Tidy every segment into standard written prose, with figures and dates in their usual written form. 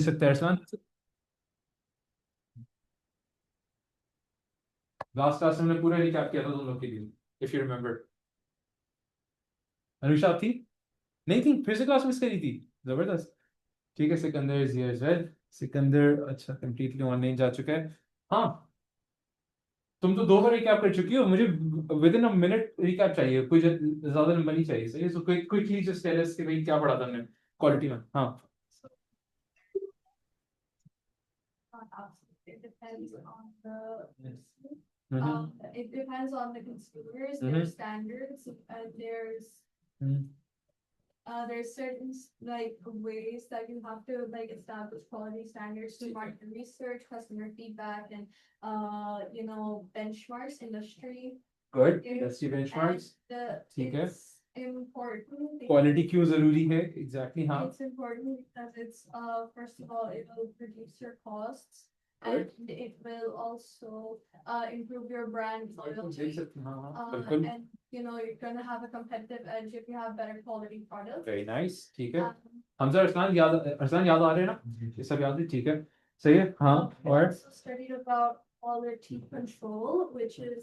सकता है Arsalan? Last class में हमने पूरा रिकैप किया था तुम लोग के लिए, इफ यू रिमेम्बर। अनुषा आप थी? नहीं थी, फिर से क्लास मिस करी थी। जबरदस्त। ठीक है, Sikandar is here as well. Sikandar अच्छा कंप्लीटली ऑनलाइन जा चुका है। हाँ, तुम तो 2 बार रिकैप कर चुकी हो, मुझे within a minute recap चाहिए, कोई ज्यादा नंबर नहीं चाहिए। सही है, so quickly just tell us कि भाई क्या पढ़ा था हमने क्वालिटी में। हाँ। It depends on the hmm it depends on the consumers, Mhm. their standards, and there's certain like ways that you have to like establish quality standards to market research, customer feedback, and benchmarks, industry. Good, It- industry benchmarks. ठीक है। It's important quality because क्यों जरूरी है? Exactly, हाँ। it's important because it's first of all it will reduce your costs Good. and it will also improve your brand देख loyalty. सकते हैं, हाँ हाँ बिल्कुल। And you're gonna have a competitive edge if you have better quality products. Very nice, ठीक है। Um, Hamza, Arsalan याद आ रहे हैं ना? ये सब याद है, ठीक है। सही है, हाँ। I और also studied about quality control, which is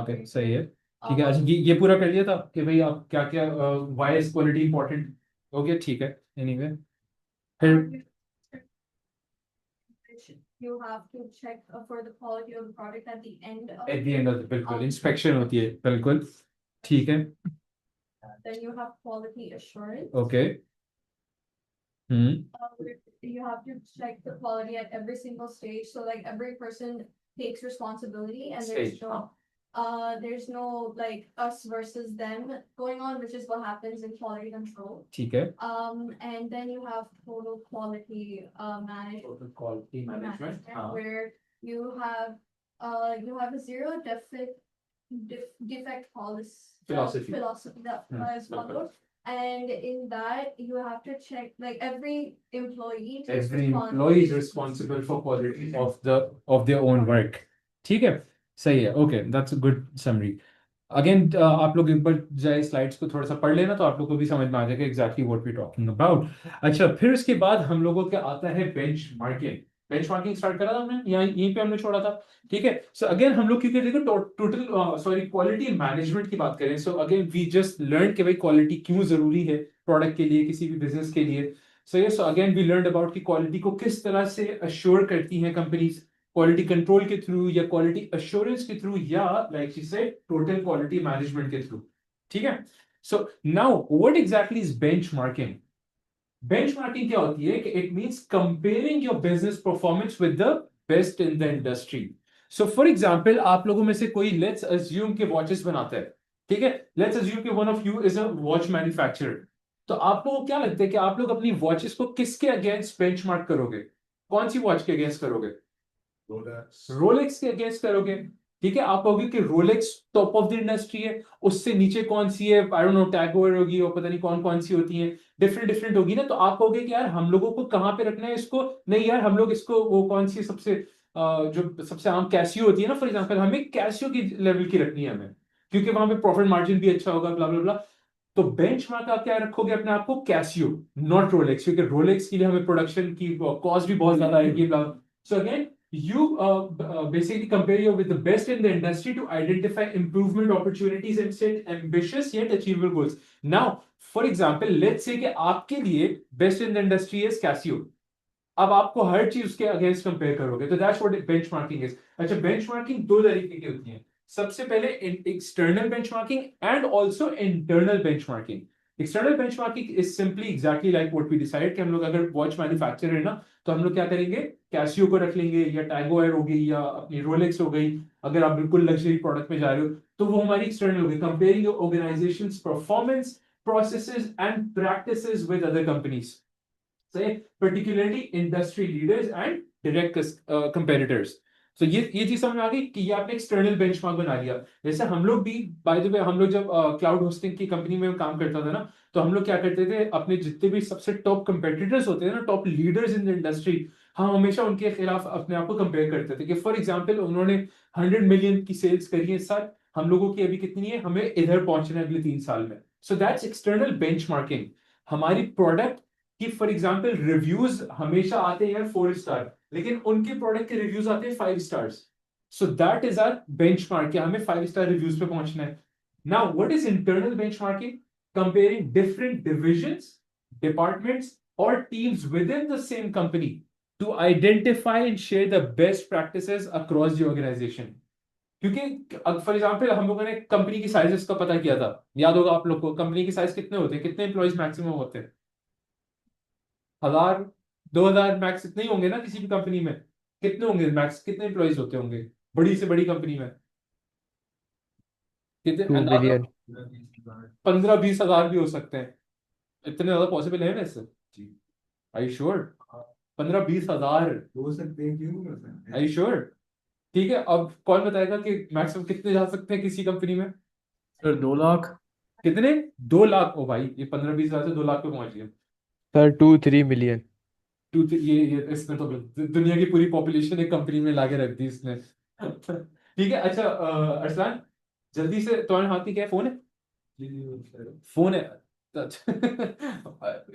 okay, सही है, ठीक है। अच्छा, ये पूरा कर लिया था कि भाई आप क्या क्या, व्हाई इज क्वालिटी इंपॉर्टेंट, हो गया, ठीक है। एनीवे, फिर you have to check for the quality of the product at the end of at the end of बिल्कुल um, इंस्पेक्शन होती है, बिल्कुल ठीक है। then you have quality assurance. Okay. You have to check the quality at every single stage. So like every person takes responsibility and Stage, there's no like us versus them going on, which is what happens in quality control. ठीक है। And then you have total quality Total quality management, हाँ। where you have a zero defect policy Philosophy. that is followed. And in that, you have to check like every employee is responsible for quality of their own work. ठीक है, सही है, okay, that's a good summary. Again आप लोग एक बार जाए slides को थोड़ा सा पढ़ लेना, तो आप लोग को भी समझ में आ जाएगा exactly what we talking about. अच्छा, फिर उसके बाद हम लोगों के आता है बेंचमार्किंग। बेंचमार्किंग स्टार्ट करा था हमने, यहाँ यहीं पे हमने छोड़ा था। ठीक है, सो अगेन हम लोग क्योंकि देखो टोटल सॉरी क्वालिटी मैनेजमेंट की बात करें, so again we just learn कि भाई क्वालिटी क्यों जरूरी है प्रोडक्ट के लिए, किसी भी बिजनेस के लिए। So again we learn about कि क्वालिटी को किस तरह से अश्योर करती हैं कंपनीज, क्वालिटी कंट्रोल के थ्रू या क्वालिटी अश्योरेंस के थ्रू या like she said total quality management के थ्रू। ठीक है, so now what exactly is benchmarking? Benchmarking क्या होती है कि it means comparing your business performance with the best in the industry. So for example, आप लोगों में से कोई लेट्स अज्यूम के वॉचेस बनाता है, ठीक है, लेट्स अज्यूम कि one of you is a watch manufacturer. तो आपको क्या लगता है कि आप लोग अपनी वॉचेस को किसके अगेंस्ट बेंचमार्क करोगे? कौन सी वॉच के अगेंस्ट करोगे? रोलेक्स के अगेंस्ट करोगे। ठीक है, आप कहोगे कि Rolex top of the industry है, उससे नीचे कौन सी है, I don't know, Tag Heuer होगी और पता नहीं कौन कौन सी होती है, डिफरेंट डिफरेंट होगी ना। तो आप कहोगे कि यार हम लोगों को कहां पे रखना है इसको? नहीं यार, हम लोग इसको वो कौन सी सबसे जो सबसे आम कैसियो होती है ना, फॉर एग्जांपल, हमें कैसियो की लेवल की रखनी है हमें, क्योंकि वहां पे प्रॉफिट मार्जिन भी अच्छा होगा, ब्ला ब्ला ब्ला। तो बेंचमार्क आप क्या रखोगे अपने आप को? कैसियो, नॉट रोलेक्स, क्योंकि रोलेक्स के लिए हमें प्रोडक्शन की कॉस्ट भी बहुत ज्यादा आएगी। So again you basically compare you with the best in the industry to identify improvement opportunities and set ambitious yet achievable goals. Now, for example, let's say कि आपके लिए best in the industry is Casio. अब आपको हर चीज उसके against compare करोगे, तो that's what benchmarking is. अच्छा, बेंचमार्किंग 2 तरीके की होती है। सबसे पहले external benchmarking and also internal benchmarking. External benchmarking is simply exactly like what we decide कि हम लोग अगर वॉच मैन्युफैक्चरर है ना, तो हम लोग क्या करेंगे, कैसियो को रख लेंगे, या टैगो एयर हो गई, या अपनी रोलेक्स हो गई। अगर आप बिल्कुल लग्जरी प्रोडक्ट में जा रहे हो, तो वो हमारी एक्सटर्नल हो गई, comparing your organisations performance, processes and practices with other companies, say particularly industry leaders and direct competitors. So ये चीज समझ में आ गई कि ये आपने एक्सटर्नल बेंचमार्क बना लिया। जैसे हम लोग भी, बाय द वे, हम लोग जब क्लाउड होस्टिंग की कंपनी में काम करता था ना, तो हम लोग क्या करते थे, अपने जितने भी सबसे टॉप कंपेटिटर्स होते थे ना, top leaders in the industry, हम हमेशा उनके खिलाफ अपने आप को कंपेयर करते थे कि फॉर एग्जांपल उन्होंने 100 मिलियन की सेल्स करी है इस साल, हम लोगों की अभी कितनी है, हमें इधर पहुंचना है अगले 3 साल में। So that's external benchmarking. हमारी प्रोडक्ट कि फॉर एग्जाम्पल रिव्यूज हमेशा आते हैं यार 4 स्टार, लेकिन उनके प्रोडक्ट के रिव्यूज आते हैं 5 stars. So that is our benchmark कि हमें 5 स्टार रिव्यूज पे पहुंचना है। Now what is internal benchmarking? Comparing different divisions, departments और teams within the same company to identify and share the best practices across the organisation. क्योंकि for example हम लोगों ने कंपनी की साइजेस का पता किया था, याद होगा आप लोग को कंपनी की साइज कितने होते हैं, कितने एम्प्लॉइज मैक्सिमम होते हैं? 1000, 2000 मैक्स, इतने ही होंगे ना किसी भी कंपनी में। कितने होंगे मैक्स, कितने एम्प्लॉइज होते होंगे बड़ी से बड़ी कंपनी में? कितने 2 अंदाजा? billion. 15-20 हजार भी हो सकते हैं। इतने ज्यादा पॉसिबल है वैसे? आई यू श्योर? 15-20 हजार हो सकते हैं, क्यों नहीं हो सकते? आई यू श्योर? ठीक है, अब कौन बताएगा कि मैक्सिमम कितने जा सकते हैं किसी कंपनी में? सर 2 लाख। कितने? 2 लाख? ओ भाई, ये 15-20 हजार से 2 लाख पे पहुंच गए। Sir, 2-3 million. ये इसने तो दुनिया की पूरी पॉपुलेशन एक कंपनी में लाके रख दी इसने। ठीक है, अच्छा अरसलान, जल्दी से तुम्हारे हाथ में क्या है, फोन है? फोन है? अच्छा।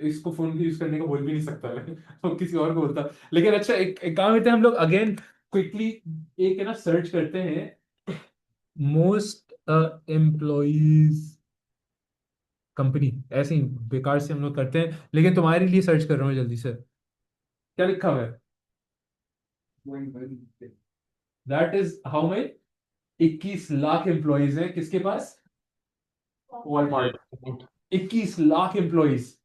इसको फोन यूज करने का बोल भी नहीं सकता मैं, तो किसी और को बोलता। लेकिन अच्छा, एक काम करते हैं हम लोग, अगेन क्विकली एक है ना सर्च करते हैं, मोस्ट एम्प्लॉइज कंपनी, ऐसे ही बेकार से हम लोग करते हैं, लेकिन तुम्हारे लिए सर्च कर रहा हूँ जल्दी से। क्या लिखा हुआ है? That is how much? 21 lakh employees हैं किसके पास? वॉलमार्ट। 21 लाख एम्प्लॉइज।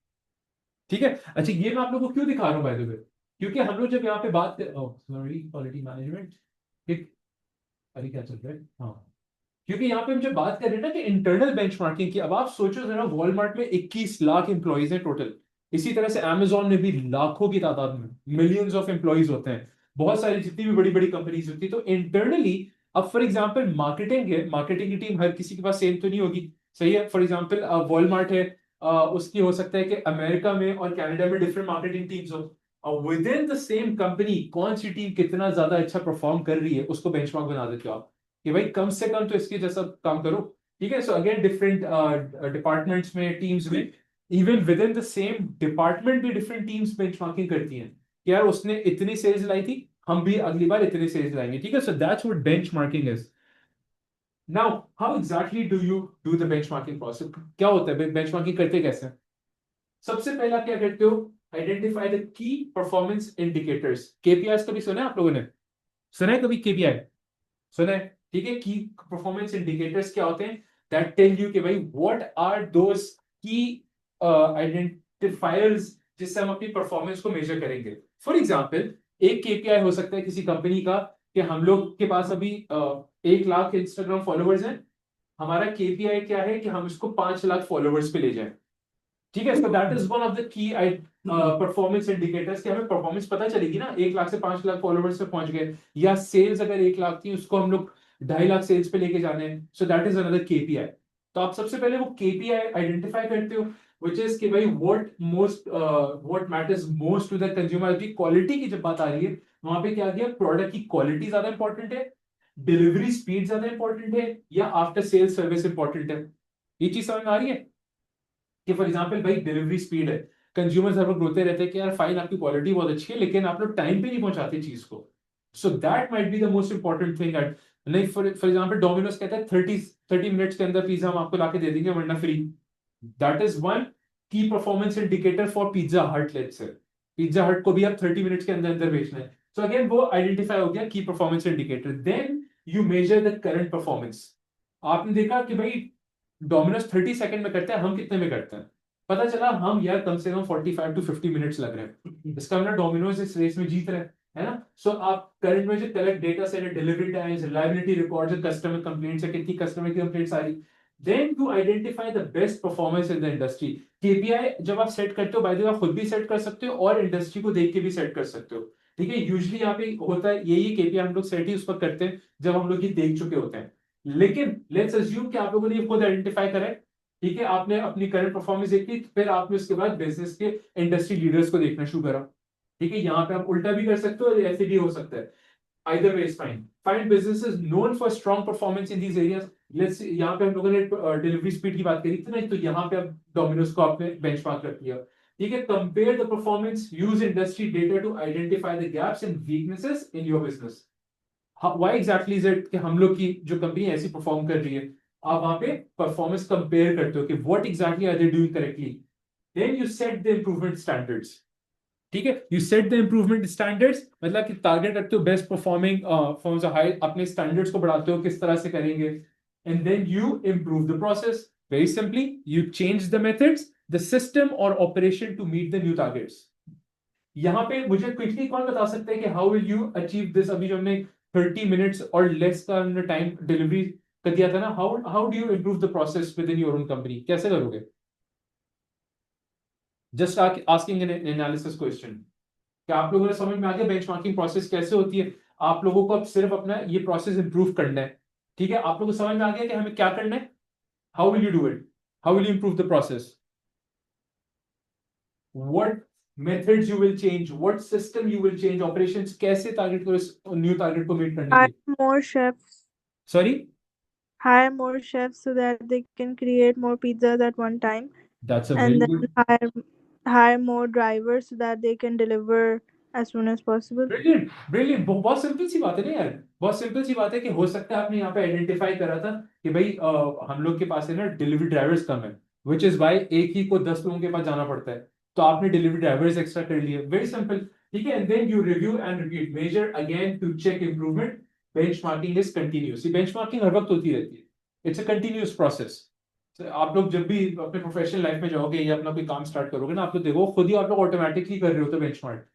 ठीक है, अच्छा ये मैं आप लोगों को क्यों दिखा रहा हूँ बाय द वे, क्योंकि हम लोग जब यहाँ पे बात कर, सॉरी, क्वालिटी मैनेजमेंट, ठीक, अरे क्या चल रहा है, हाँ, क्योंकि यहाँ पे हम जब बात कर रहे हैं ना कि इंटरनल बेंचमार्किंग की, अब आप सोचो जरा, वॉलमार्ट में 21 लाख एम्प्लॉइज हैं टोटल। इसी तरह से अमेजोन में भी लाखों की तादाद में मिलियंस ऑफ एम्प्लॉइज होते हैं, बहुत सारी जितनी भी बड़ी बड़ी कंपनीज होती है। तो इंटरनली, अब फॉर एग्जांपल मार्केटिंग है, मार्केटिंग की टीम हर किसी के पास सेम तो नहीं होगी, सही है? फॉर एग्जांपल वॉलमार्ट है, उसकी हो सकता है कि अमेरिका में और कनाडा में डिफरेंट मार्केटिंग टीम्स हो, और with in the same company कौन सी टीम कितना ज्यादा अच्छा परफॉर्म कर रही है उसको बेंचमार्क बना देते हो आप, कि भाई कम से कम तो इसके जैसा काम करो। ठीक है, सो अगेन डिफरेंट डिपार्टमेंट्स में, टीम्स में, even with in the same department भी डिफरेंट टीम्स बेंचमार्किंग करती हैं कि यार उसने इतनी सेल्स लाई थी, हम भी अगली बार इतने सेल्स लाएंगे। ठीक है, so that's what benchmarking is. Now how exactly do you do the benchmarking process? क्या होता है बेंचमार्किंग करते कैसे हैं? सबसे पहला क्या करते हो? Identify the key performance indicators. KPIs कभी सुना है आप लोगों ने? सुना है कभी केपीआई? सुना है? ठीक है, की परफॉर्मेंस इंडिकेटर्स क्या होते हैं? दैट टेल यू कि भाई व्हाट आर दोस की आइडेंटिफायर्स जिससे हम अपनी परफॉर्मेंस को मेजर करेंगे। फॉर एग्जांपल, एक केपीआई हो सकता है किसी कंपनी का कि हम लोग के पास अभी 1 लाख इंस्टाग्राम फॉलोअर्स हैं, हमारा केपीआई क्या है कि हम इसको 5 लाख फॉलोअर्स पे ले जाएं। ठीक है, सो that is one of the key performance indicators कि हमें परफॉर्मेंस पता चलेगी ना, 1 लाख से 5 लाख फॉलोवर्स पे पहुंच गए, या सेल्स अगर 1 लाख थी उसको हम लोग 2.5 लाख सेल्स पे लेके जाने हैं, सो दैट इज अनदर केपीआई। तो आप सबसे पहले वो केपीआई आइडेंटिफाई करते हो, विच इज कि भाई what matters most to the consumer. अभी क्वालिटी की जब बात आ रही है, वहां पे क्या गया, प्रोडक्ट की क्वालिटी ज्यादा इंपॉर्टेंट है, डिलीवरी स्पीड ज्यादा इंपॉर्टेंट है, या आफ्टर सेल्स सर्विस इंपॉर्टेंट है? ये चीज समझ में आ रही है कि फॉर एग्जांपल भाई डिलीवरी स्पीड है, कंज्यूमर्स हर वक्त बोलते रहते हैं कि यार फाइन आपकी क्वालिटी बहुत अच्छी है लेकिन आप लोग टाइम पे नहीं पहुंचाते चीज को। So that might be the most important thing at, नहीं फॉर एग्जांपल डोमिनोज कहता है 30 मिनट्स के अंदर पिज्जा हम आपको लाके दे देंगे वरना फ्री। दैट इज वन की परफॉर्मेंस इंडिकेटर फॉर पिज्जा हट। लेट्स से पिज्जा हट को भी आप 30 मिनट्स के अंदर अंदर बेचना है, सो अगेन वो आइडेंटिफाई हो गया की performance indicator. Then you measure the current performance. आपने देखा कि भाई डोमिनोज 30 सेकंड में करते हैं, हम कितने में करते हैं? पता चला हम यार कम से कम 45 to 50 मिनट्स लग रहे हैं, इसका मतलब डोमिनोज इस रेस में जीत रहे हैं, है ना? सो आप करंट में जो कलेक्ट डेटा से, delivery times, reliability records, customer complaints है, कितनी कस्टमर की कंप्लेंट्स आ रही, then to identify the best performance in the industry. KPI जब आप सेट करते हो, बाय द वे आप खुद भी सेट कर सकते हो और इंडस्ट्री को देख के भी सेट कर सकते हो। ठीक है, यूजुअली यहाँ पे होता है यही केपीआई हम लोग सेट ही उस पर करते हैं जब हम लोग ये देख चुके होते हैं। लेकिन लेट्स अज्यूम कि आप लोगों ने ये खुद आइडेंटिफाई करा है, ठीक है, आपने अपनी करंट परफॉर्मेंस देखी, फिर आपने उसके बाद बिजनेस के इंडस्ट्री लीडर्स को देखना शुरू करा। ठीक है, यहाँ पे आप उल्टा भी कर सकते हो, ऐसे भी हो सकता है, either way is fine. Find businesses known for strong performance in these areas. Let's यहाँ पे हम लोगों ने डिलीवरी स्पीड की बात करी थी ना, तो यहाँ पे अब डोमिनोज को आपने बेंचमार्क रख लिया। ठीक है, compare the performance, use industry data to identify the gaps and weaknesses in your business. Why exactly is it कि हम लोग की जो कंपनी ऐसी परफॉर्म कर रही है, आप वहां पे परफॉर्मेंस कंपेयर करते हो कि what exactly are they doing correctly, then you set the improvement standards. ठीक है, you set the improvement standards, मतलब कि टारगेट रखते हो बेस्ट परफॉर्मिंग फर्म्स, हाई अपने स्टैंडर्ड्स को बढ़ाते हो किस तरह से करेंगे, and then you improve the process. Very simply you change the methods, the system और operation to meet the new targets. यहाँ पे मुझे क्विकली कौन बता सकता है कि how will you achieve this? अभी जो हमने 30 मिनट्स और लेस का टाइम डिलीवरी कर दिया था ना, how how do you improve the process with in your own company, कैसे करोगे? Just asking N analysis question. क्या आप लोगों ने समझ में आ गया बेंचमार्किंग प्रोसेस कैसे होती है? आप लोगों को अब सिर्फ अपना ये प्रोसेस इंप्रूव करना है। ठीक है, आप लोगों को समझ में आ गया कि हमें क्या करना है? How will you do it? How will you improve the process? What methods you will change, what system you will change, operations कैसे टारगेट को, इस न्यू टारगेट को मीट करने Hire के? more chefs. Sorry, Hire more chefs so that they can create more pizzas at one time, that's a and very then good, hire more drivers so that they can deliver as soon as possible. Brilliant brilliant. बहुत simple सी बात है ना यार, बहुत simple सी बात है कि हो सकता है आपने यहाँ पे आइडेंटिफाई करा था कि भाई हम लोग के पास है ना डिलीवरी ड्राइवर्स कम है, विच इज वाई एक ही को 10 लोगों के पास जाना पड़ता है, तो आपने डिलीवरी ड्राइवर्स एक्स्ट्रा कर लिए। वेरी सिंपल, ठीक है, and then you review and repeat, measure again to check improvement. Benchmarking is continuous, benchmarking हर वक्त होती रहती है, इट्स अ कंटिन्यूअस प्रोसेस। आप लोग जब भी अपने प्रोफेशनल लाइफ में जाओगे या अपना कोई काम स्टार्ट करोगे ना, आप लोग देखो खुद ही आप लोग ऑटोमेटिकली कर रहे हो तो बेंचमार्क।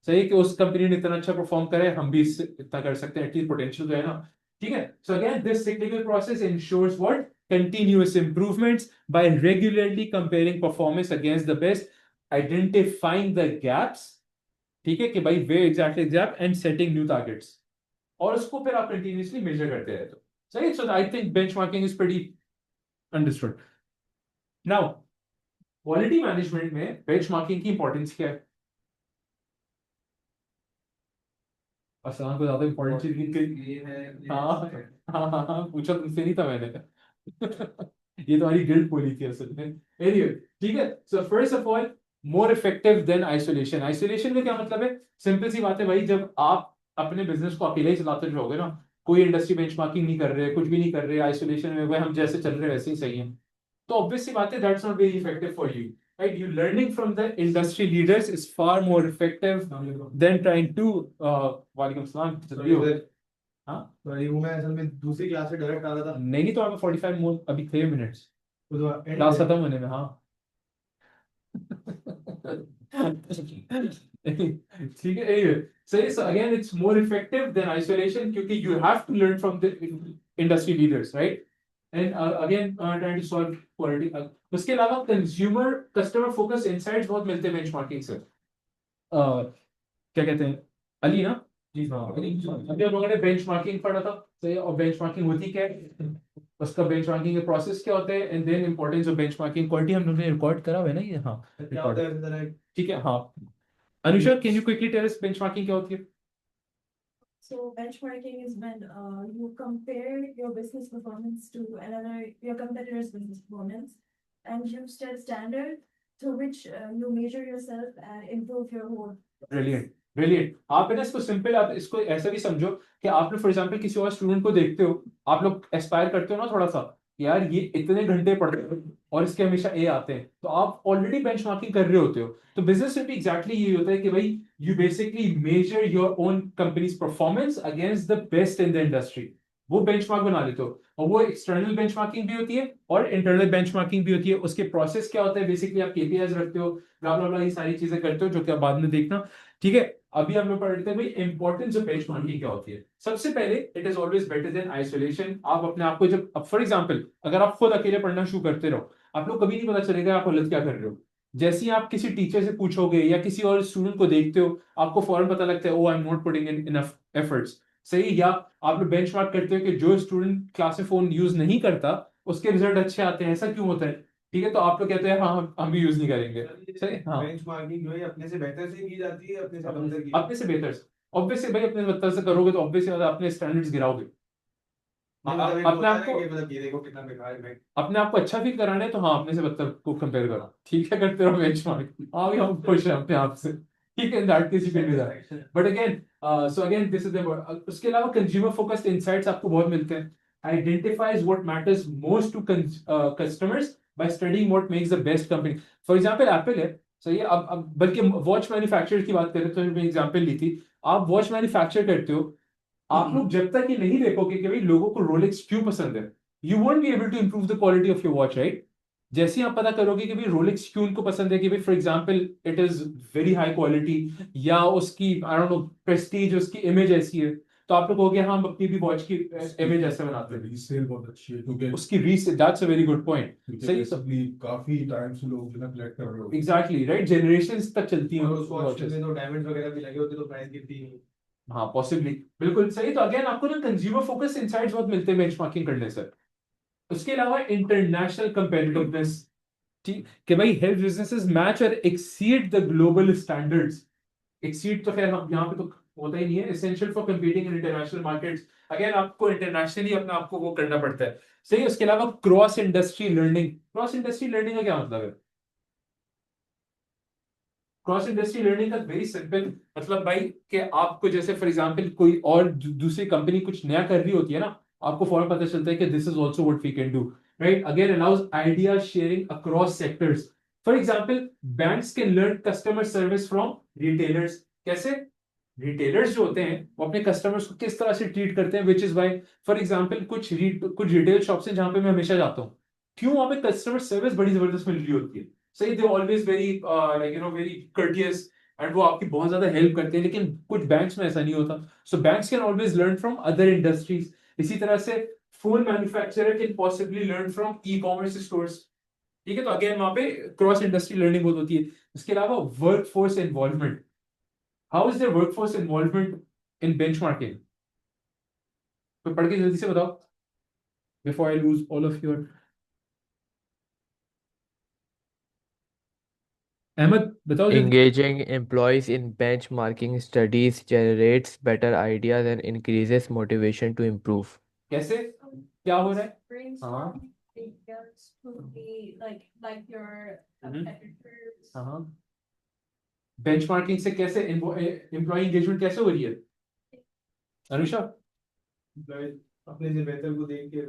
सही है कि उस कंपनी ने इतना अच्छा परफॉर्म करा है, हम भी इससे इतना कर सकते हैं, एटलीस्ट पोटेंशियल तो है ना। ठीक है, so again this cyclical process ensures what? Continuous improvements by regularly comparing performance against the best, identifying the gaps, ठीक है कि भाई वे exactly gap, and setting new targets, और उसको फिर आप कंटिन्यूअसली मेजर करते रहते हो। सही, so I think benchmarking is pretty understood. Now quality management में बेंचमार्किंग की इंपॉर्टेंस क्या है? आसान को ज्यादा इंपॉर्टेंट चीज नहीं। ये है हाँ हाँ हाँ हाँ, पूछा तुमसे नहीं था मैंने। ये तुम्हारी गिल्ट बोली थी असल में। एनीवे, ठीक है, so first of all, more effective than isolation. Isolation का क्या मतलब है? सिंपल सी बात है भाई, जब आप अपने बिजनेस को अकेले ही चलाते रहोगे ना, कोई इंडस्ट्री बेंचमार्किंग नहीं कर रहे, कुछ भी नहीं कर रहे, आइसोलेशन में भाई हम जैसे चल रहे हैं वैसे ही सही है, तो ऑब्वियस सी बात है that's not very effective for you, right? You learning from the industry leaders is far more effective than trying to वालेकुम सलाम, जल्दी हो। हाँ, सॉरी वो मैं असल में दूसरी क्लास से डायरेक्ट आ रहा था नहीं तो आपको 45 मोर अभी 3 मिनट्स तो क्लास खत्म होने में, हाँ। ठीक है, anyway, so again it's more effective than isolation क्योंकि you have to learn from the industry leaders, right? And again trying to solve quality, उसके अलावा कंज्यूमर कस्टमर फोकस इनसाइट्स बहुत मिलते हैं बेंचमार्किंग से। क्या कहते हैं अली ना? जी हाँ, अभी हम लोगों ने बेंचमार्किंग पढ़ा था, सही है, और बेंचमार्किंग होती क्या है, उसका बेंचमार्किंग के प्रोसेस क्या होते हैं, and then importance of benchmarking. Quality हम लोगों ने रिकॉर्ड करा हुआ है ना ये, हाँ क्या होता है जरा ठीक है, हाँ। Anusha, can you quickly tell us benchmarking क्या होती है? So benchmarking is when you compare your business performance to your competitor's business performance, and you set a standard through which you measure yourself and improve your whole. Brilliant brilliant. आप है ना इसको simple, आप इसको ऐसा भी समझो कि आप लोग फॉर एग्जांपल किसी और स्टूडेंट को देखते हो, आप लोग एस्पायर करते हो ना थोड़ा सा, यार ये इतने घंटे पढ़ते हैं और इसके हमेशा ए आते हैं, तो आप ऑलरेडी बेंचमार्किंग कर रहे होते हो। तो बिजनेस में भी एग्जैक्टली यही होता है कि भाई you basically major your own companies performance against the best in the industry, वो बेंचमार्क बना लेते हो। और वो एक्सटर्नल बेंचमार्किंग भी होती है और इंटरनल बेंचमार्किंग भी होती है। उसके प्रोसेस क्या होता है, बेसिकली आप केपीआईज रखते हो, ब्ला ब्ला ब्ला, ये सारी चीजें करते हो जो कि आप बाद में देखना। ठीक है, अभी हम लोग पढ़ते हैं भाई इंपॉर्टेंस ऑफ बेंचमार्किंग क्या होती है। सबसे पहले it is always better than isolation. आप अपने आप को जब, अब फॉर एग्जांपल अगर आप खुद अकेले पढ़ना शुरू करते रहो, आप लोग कभी नहीं पता चलेगा आप गलत क्या कर रहे हो। जैसे ही आप किसी टीचर से पूछोगे या किसी और स्टूडेंट को देखते हो, आपको फौरन पता लगता है oh I am not putting in enough efforts, सही। या आप लोग बेंचमार्क करते हो कि जो स्टूडेंट क्लास में फोन यूज नहीं करता उसके रिजल्ट अच्छे आते हैं, ऐसा क्यों होता है? ठीक है, तो आप लोग कहते हैं हाँ हम भी यूज नहीं करेंगे, सही। हाँ, बेंचमार्किंग जो है अपने से बेहतर से की जाती है, अपने से कमतर की अपने से बेहतर, ऑब्वियसली भाई अपने बेहतर से करोगे तो ऑब्वियसली अपने स्टैंडर्ड्स गिराओगे। मतलब एक अपने होता है आप ना को कि मतलब ये देखो कितना बेकार है भाई। अपने आप को अच्छा फील कराना है तो हाँ अपने से बदतर को कंपेयर करो, ठीक है, करते रहो बेंचमार्क, हाँ भी हम खुश हैं अपने आप से, ठीक है, in that case you can do that. But again so again this is the, उसके अलावा कंज्यूमर फोकस्ड इनसाइट्स आपको बहुत मिलते हैं। Identifies what matters most to customers by studying what makes the best company. For example Apple है, सही है, अब बल्कि वॉच मैन्युफैक्चरर की बात करें तो मैंने एग्जांपल ली थी, आप वॉच मैन्युफैक्चर करते हो, आप लोग जब तक ये नहीं देखोगे कि भाई लोगों को रोलेक्स क्यों पसंद है, you won't be able to improve the quality of your watch, right. जैसे ही आप पता करोगे कि भाई रोलेक्स क्यों उनको पसंद है, कि भाई for example it is very high quality, या उसकी आई डोंट नो प्रेस्टीज, उसकी इमेज ऐसी है, तो आप लोग कहोगे हाँ हम अपनी भी वॉच की इमेज ऐसे बनाते हैं, रीसेल बहुत अच्छी है क्योंकि उसकी resale, that's a very good point. सही, बेसिकली काफी टाइम से लोग जो है कलेक्ट कर रहे होते हैं। एग्जैक्टली राइट, जनरेशंस तक चलती हैं और उस वॉच वॉचेस। में तो डायमंड्स वगैरह भी लगे होते तो प्राइस गिरती नहीं। हाँ पॉसिबली, बिल्कुल सही। तो अगेन आपको ना कंज्यूमर फोकस इनसाइट्स बहुत मिलते हैं बेंचमार्किंग करने से। उसके अलावा इंटरनेशनल कंपेटिटिवनेस, ठीक, कि भाई हेल्थ बिजनेसेस मैच और exceed the global standards. Exceed तो खैर हम यहाँ पे तो होता ही नहीं है, essential for competing in international markets. Again आपको इंटरनेशनली अपना आपको वो करना पड़ता है, सही। उसके अलावा cross industry learning, cross industry learning का क्या मतलब है? क्रॉस इंडस्ट्री लर्निंग का वेरी सिंपल मतलब भाई कि आपको जैसे फॉर एग्जांपल कोई और दूसरी कंपनी कुछ नया कर रही होती है ना, आपको फौरन पता चलता है कि this is also what we can do, right. Again allows idea sharing across sectors. For example banks can learn customer service from retailers. कैसे? रिटेलर्स जो होते हैं वो अपने कस्टमर्स को किस तरह से ट्रीट करते हैं, which is why for example कुछ रिटेल शॉप्स हैं जहां पे मैं हमेशा जाता हूँ, क्यों? वहां पे कस्टमर सर्विस बड़ी जबरदस्त मिल रही होती है, सही। They always very like you know very courteous, and वो आपकी बहुत ज्यादा हेल्प करते हैं। लेकिन कुछ बैंक्स में ऐसा नहीं होता, so banks can always learn from other industries. इसी तरह से phone manufacturer can possibly learn from e commerce stores, ठीक है। तो अगेन वहां पे क्रॉस इंडस्ट्री लर्निंग बहुत होती है। उसके अलावा workforce involvement, how is their workforce involvement in benchmarking? तो पढ़ के जल्दी से बताओ before I lose all of your. Ahmed बताओ जल्दी। Engaging employees in benchmarking studies generates better ideas and increases motivation to improve. कैसे, क्या हो रहा है? Brainstorming ideas to be like your Mhm. competitors. हाँ, बेंचमार्किंग से कैसे एम्प्लॉय एंगेजमेंट कैसे हो रही है अनुषा? अपने से बेहतर को देख के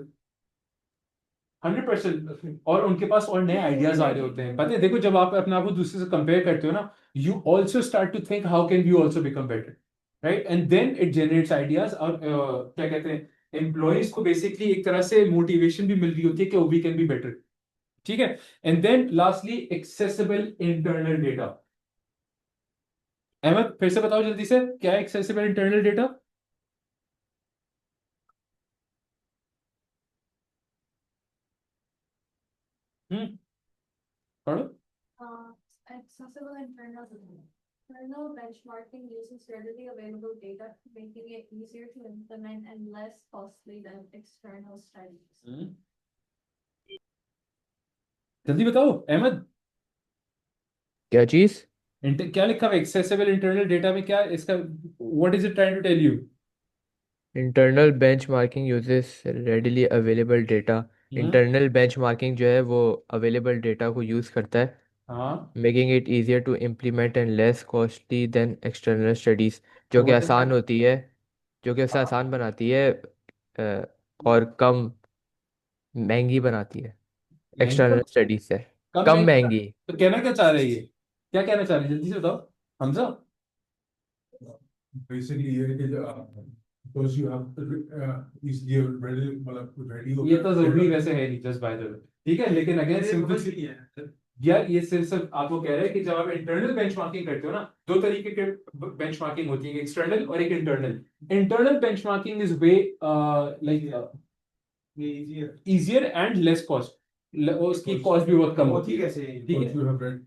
100%। और उनके पास और नए आइडियाज आ रहे होते हैं, पता है, देखो जब आप अपने आप को दूसरे से कंपेयर करते हो ना, you also start to think how can you also become better, right, and then it generates ideas. और क्या कहते हैं, एम्प्लॉयज को बेसिकली एक तरह से मोटिवेशन भी मिल रही होती है कि वी कैन बी बेटर, ठीक है। And then lastly accessible internal data. Ahmed फिर से बताओ जल्दी से, क्या है एक्सेसिबल इंटरनल डेटा? पढ़ो। Uh, Accessible internal benchmarking uses readily available data, making it easier to implement and less costly than external studies. जल्दी बताओ अहमद, क्या चीज? क्या लिखा हुआ एक्सेसिबल इंटरनल डेटा में, क्या इसका what is it trying to tell you? Internal benchmarking uses readily available data. Internal benchmarking जो है वो available data को use करता है, हाँ, making it easier to implement and less costly than external studies. तो जो कि व्हाट इज आसान दैट? होती है, जो कि उसे आसान बनाती है और कम महंगी बनाती है महंगी एक्सटर्नल तो स्टडीज से। कम कम महंगी महंगी। तो कहना क्या चाह रहे हैं ये, क्या कहना चाह रहे हैं जल्दी से बताओ हमजा। बेसिकली ये है कि because you have इसलिए ready मतलब ready ये तो जरूरी वैसे है नहीं, जस्ट बाय द वे, ठीक है। लेकिन अगेन सिंपल समझ नहीं है। यार, ये सिर्फ आपको कह रहा है कि जब आप इंटरनल बेंचमार्किंग करते हो ना, दो तरीके के बेंचमार्किंग होती है, एक्सटर्नल और एक internal. Internal benchmarking is way like ये इजी है। इजियर एंड लेस कॉस्ट, उसकी कॉस्ट भी बहुत कम होती होती है, कैसे है? ठीक because है। you have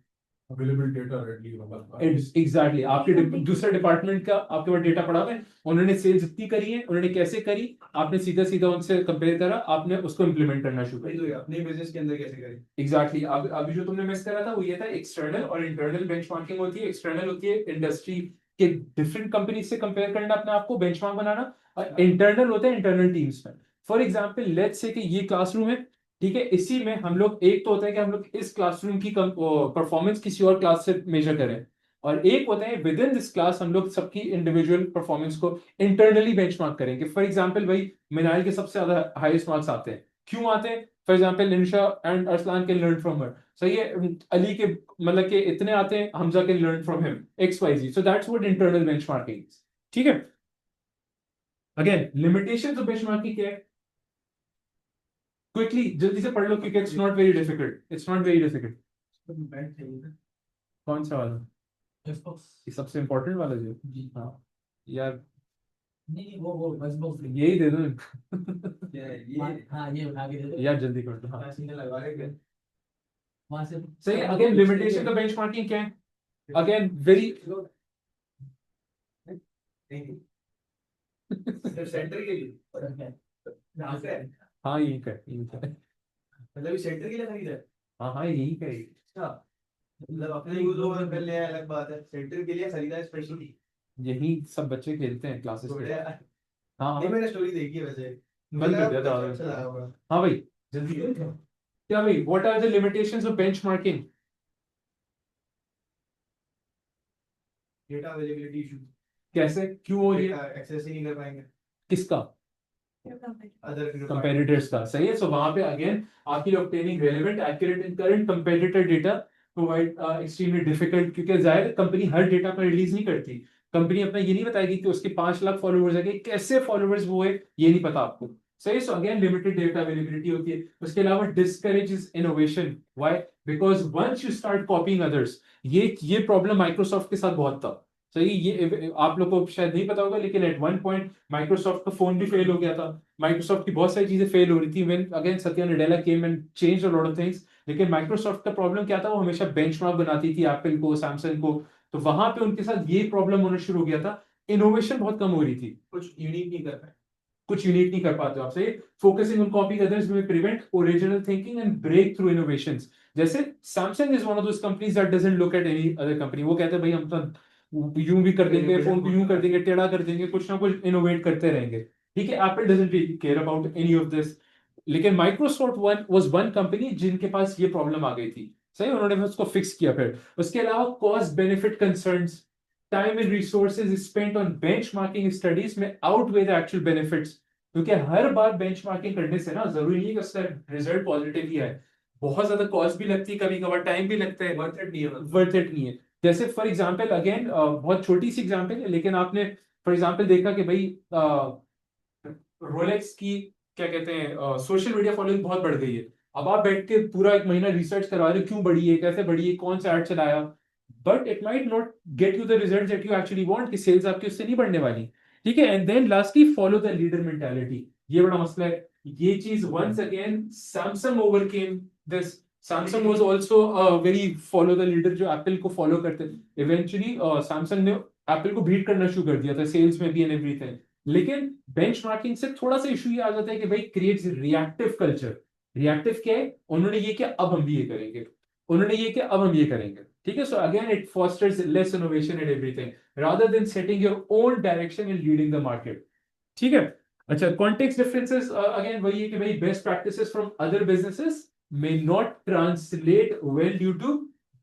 available data readily मतलब एग्जैक्टली आपके दूसरे डिपार्टमेंट का आपके पास डेटा पड़ा हुआ है, उन्होंने सेल्स इतनी करी है, उन्होंने कैसे करी, आपने सीधा सीधा उनसे कंपेयर करा, आपने उसको इंप्लीमेंट करना शुरू भाई कर तो अपने बिजनेस के अंदर कैसे करें? एग्जैक्टली। अभी जो तुमने मिस करा था वो ये था, एक्सटर्नल और इंटरनल बेंचमार्किंग होती है। एक्सटर्नल होती है इंडस्ट्री के डिफरेंट कंपनी से कंपेयर करना, अपने आप को बेंचमार्क बनाना, और इंटरनल होता है इंटरनल टीम्स में, फॉर एग्जाम्पल लेट्स से कि ये क्लासरूम है, ठीक है, इसी में हम लोग, एक तो होता है कि हम लोग इस क्लासरूम की परफॉर्मेंस किसी और क्लास से मेजर करें, और एक होता है विद इन दिस क्लास हम लोग सबकी इंडिविजुअल परफॉर्मेंस को इंटरनली बेंचमार्क करेंगे। फॉर एग्जाम्पल भाई मिनाइल के सबसे ज्यादा हाईएस्ट मार्क्स आते हैं, क्यों आते हैं? For example Insha and Arsalan can learn from her, सही है, अली के मतलब के इतने आते हैं, Hamza can learn from him, XYZ, so that's what internal benchmarking, ठीक है। अगेन लिमिटेशंस ऑफ बेंचमार्किंग क्या है? क्विकली जल्दी से पढ़ लो क्योंकि it's not very difficult, it's not very difficult. बैठ चाहिए कौन सा वाला? ये सबसे इंपॉर्टेंट वाला जो, हाँ यार, नहीं वो बस यही दे दो ये हाँ ये उठा के दे दो यार, जल्दी कर दो, हाँ सीने लगा के वहां से सही है। अगेन लिमिटेशन ऑफ बेंचमार्किंग क्या है? अगेन वेरी सिर्फ सेंटर के लिए यहाँ से हाँ यही कर, मतलब ये सेंटर के लिए खरीदा है। हाँ हाँ यही कर, अच्छा मतलब अपने यूज ओवर कर लिया है, अलग बात है, सेंटर के लिए खरीदा है स्पेशली। यही सब बच्चे खेलते हैं क्लासेस के। बढ़िया। हाँ नहीं हाँ मैंने स्टोरी देखी है वैसे, बंद कर दिया था। अच्छा लगा होगा। हाँ भाई जल्दी क्या भाई, what are the limitations of benchmarking? Data availability issue, कैसे, क्यों हो रही है? डेटा एक्सेस ही नहीं कर पाएंगे किसका? your company. अदर कंपेटिटर्स का, सही है। सो वहां पे अगेन आपकी obtaining relevant accurate and current competitor data provide extremely difficult, क्योंकि जाहिर कंपनी हर डेटा पर रिलीज नहीं करती। कंपनी अपना ये नहीं बताएगी कि उसके 5 लाख फॉलोअर्स है, कि कैसे फॉलोअर्स वो है ये नहीं पता आपको, सही। So again limited data availability होती है। उसके अलावा discourages innovation, why? Because once you start copying others, ये प्रॉब्लम माइक्रोसॉफ्ट के साथ बहुत था, सही। ये आप लोग को शायद नहीं पता होगा, लेकिन एट वन पॉइंट माइक्रोसॉफ्ट का फोन भी फेल हो गया था। माइक्रोसॉफ्ट की बहुत सारी चीजें फेल हो रही थी when again Satya Nadella came and change a lot of things. लेकिन माइक्रोसॉफ्ट का प्रॉब्लम क्या था, वो हमेशा बेंचमार्क बनाती थी एप्पल को, सैमसंग को, तो वहां पे उनके साथ ये प्रॉब्लम होना शुरू हो गया था, इनोवेशन बहुत कम हो रही थी, कुछ यूनिक नहीं कर पाए। कुछ यूनिक नहीं कर पाते हो आप, सही। Focusing on copying others will prevent original thinking and breakthrough innovations. जैसे Samsung is one of those companies that doesn't look at any other company, वो कहते हैं भाई हम तो यूं भी कर देंगे, फोन को यूं कर देंगे, टेढ़ा कर देंगे, कुछ ना कुछ इनोवेट करते रहेंगे, ठीक है। Apple doesn't really care about any of this. लेकिन माइक्रोसॉफ्ट वाज वन कंपनी जिनके पास ये प्रॉब्लम आ गई थी, सही, उन्होंने उसको फिक्स किया। फिर उसके अलावा cost benefit concerns, time and resources spent on benchmarking studies में आउटवे द एक्चुअल बेनिफिट्स, क्योंकि हर बार बेंचमार्किंग करने से ना जरूरी नहीं है कि उसका रिजल्ट पॉजिटिव ही आए, बहुत ज्यादा कॉस्ट भी लगती है, कभी कभार टाइम भी लगता है, वर्थ इट नहीं है वर्थ इट नहीं है। जैसे फॉर एग्जांपल अगेन बहुत छोटी सी एग्जांपल है, लेकिन आपने फॉर एग्जांपल देखा कि भाई रोलेक्स की क्या कहते हैं सोशल मीडिया फॉलोइंग बहुत बढ़ गई है। अब आप बैठ के पूरा एक महीना रिसर्च करवा रहे हो, क्यों बढ़ी है, कैसे बढ़ी है, कौन सा ऐड चलाया, but it might not get you the result that you actually want, कि सेल्स आपकी उससे नहीं बढ़ने वाली, ठीक है। And then lastly follow the leader mentality, ये बड़ा मसला है। ये चीज once again Samsung overcame this. Samsung was also very follow the leader, जो एप्पल को फॉलो करते, इवेंचुअली सैमसंग ने एप्पल को बीट करना शुरू कर दिया था सेल्स में भी एंड एवरीथिंग। लेकिन बेंचमार्किंग से थोड़ा सा इशू ये आ जाता है कि भाई क्रिएट्स रिएक्टिव कल्चर। रिएक्टिव क्या है? उन्होंने ये किया अब हम भी ये करेंगे, उन्होंने ये किया अब हम ये करेंगे, ठीक है। So again it fosters less innovation and everything rather than setting your own direction and leading the market, ठीक है। अच्छा, कॉन्टेक्स्ट डिफरेंसेस अगेन वही है कि भाई best practices from other businesses may not translate well due to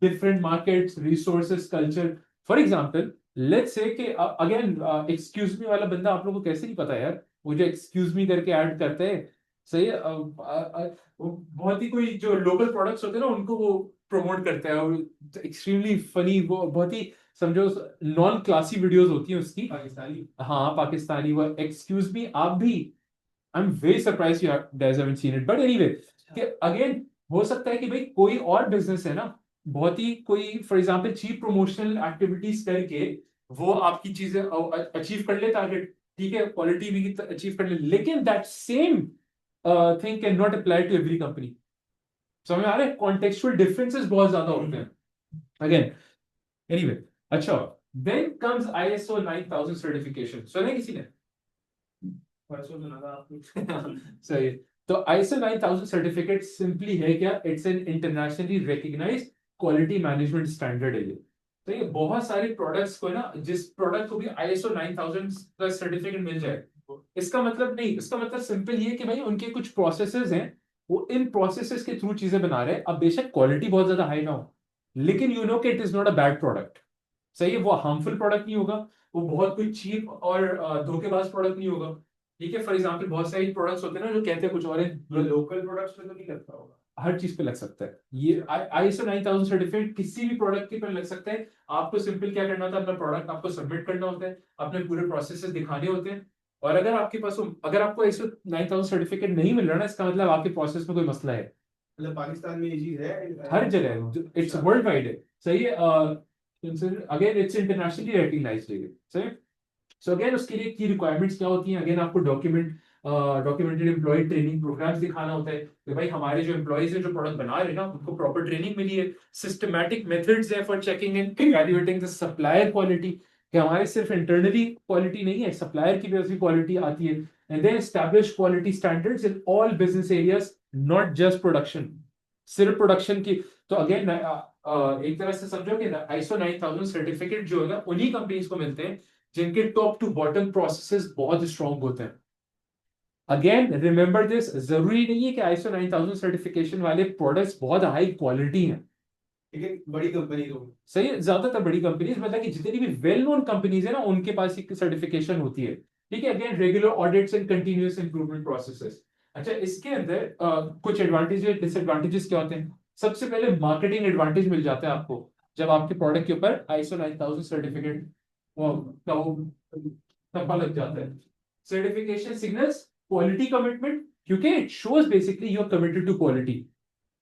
different markets, resources, culture. For example, let's say कि again excuse me वाला बंदा आप लोगों को कैसे नहीं पता यार, वो जो excuse me करके ऐड करते हैं, सही है, वो बहुत ही कोई जो लोकल प्रोडक्ट्स होते हैं ना उनको वो प्रमोट करता है, और एक्सट्रीमली फनी, वो बहुत ही समझो नॉन क्लासी वीडियोस होती हैं उसकी, पाकिस्तानी। हाँ पाकिस्तानी, वो एक्सक्यूज मी आप भी, I am very surprise you guys haven't seen it, but anyway कि अगेन हो सकता है कि भाई कोई और बिजनेस है ना, बहुत ही कोई for example cheap promotional activities करके वो आपकी चीजें अचीव कर ले टारगेट, ठीक है, क्वालिटी भी अचीव कर ले, लेकिन that same thing can not apply to every company. समझ आ रहा है? कॉन्टेक्चुअल डिफरेंसेस बहुत ज्यादा होते हैं अगेन, एनीवे। अच्छा, देन कम्स ISO 9000 सर्टिफिकेशन, सुना है किसी ने? परसों सुना था आपको। सही है। तो ISO 9000 सर्टिफिकेट सिंपली है क्या? It's an internationally recognised quality management standard है ये। तो ये बहुत सारे प्रोडक्ट्स को ना, जिस प्रोडक्ट को भी ISO 9000 का सर्टिफिकेट मिल जाए, इसका मतलब नहीं, इसका मतलब सिंपल ये है कि भाई उनके कुछ प्रोसेसेस हैं, वो इन प्रोसेसेस के थ्रू चीजें बना रहे हैं। अब बेशक क्वालिटी बहुत ज्यादा हाई ना हो, लेकिन यू नो कि it is not a bad product. सही है, वो हार्मफुल प्रोडक्ट नहीं होगा, वो बहुत कोई चीप और धोखेबाज प्रोडक्ट नहीं होगा। ठीक है, फॉर एग्जाम्पल बहुत सारी प्रोडक्ट्स होते हैं ना जो कहते हैं कुछ और है, ये लोकल प्रोडक्ट्स में तो नहीं लगता होगा। हर चीज पे लग सकता है। ये ISO 9000 सर्टिफिकेट किसी भी प्रोडक्ट के पर लग सकता है। आपको सिंपल क्या करना होता है, अपना प्रोडक्ट आपको सबमिट करना होता है, अपने पूरे प्रोसेसेस दिखाने होते हैं। और अगर आपके पास अगर आपको ISO 9000 सर्टिफिकेट नहीं मिल रहा ना, इसका मतलब आपके प्रोसेस में कोई मसला है। मतलब पाकिस्तान में ये चीज है हर जगह इट्स वर्ल्ड वाइड है। सही है, अगेन इट्स इंटरनेशनली रिकॉग्नाइज्ड है। सही। सो अगेन उसके लिए की रिक्वायरमेंट्स क्या होती हैं, अगेन आपको डॉक्यूमेंटेड एम्प्लॉय ट्रेनिंग प्रोग्राम्स दिखाना होता है कि भाई हमारे जो एम्प्लॉयज हैं जो प्रोडक्ट बना रहे हैं ना, उनको प्रॉपर ट्रेनिंग मिली है, सिस्टमैटिक मेथड्स है for checking and evaluating the supplier quality, कि हमारे सिर्फ इंटरनली क्वालिटी नहीं है, सप्लायर की भी ऐसी क्वालिटी आती है। And then establish quality standards in all business areas, not just production, सिर्फ प्रोडक्शन की। तो अगेन एक तरह से समझो कि ISO 9000 सर्टिफिकेट जो है ना, उन्हीं कंपनीज को मिलते हैं जिनके टॉप टू बॉटम प्रोसेसेस बहुत स्ट्रांग होते हैं। अगेन रिमेंबर दिस, जरूरी नहीं है कि ISO 9000 सर्टिफिकेशन वाले प्रोडक्ट्स बहुत हाई क्वालिटी हैं। लेकिन बड़ी कंपनी तो सही है, ज्यादातर बड़ी कंपनीज, मतलब कि जितनी भी वेल नोन कंपनीज है ना, उनके पास एक सर्टिफिकेशन होती है। ठीक है, again regular audits and continuous improvement processes. अच्छा, इसके अंदर कुछ एडवांटेजेस डिसएडवांटेजेस क्या होते हैं। सबसे पहले मार्केटिंग एडवांटेज मिल जाता है आपको, जब आपके प्रोडक्ट के ऊपर ISO 9000 सर्टिफिकेट का वो टप्पा लग जाता है। सर्टिफिकेशन सिग्नल्स क्वालिटी कमिटमेंट, क्योंकि it shows basically you are committed to quality.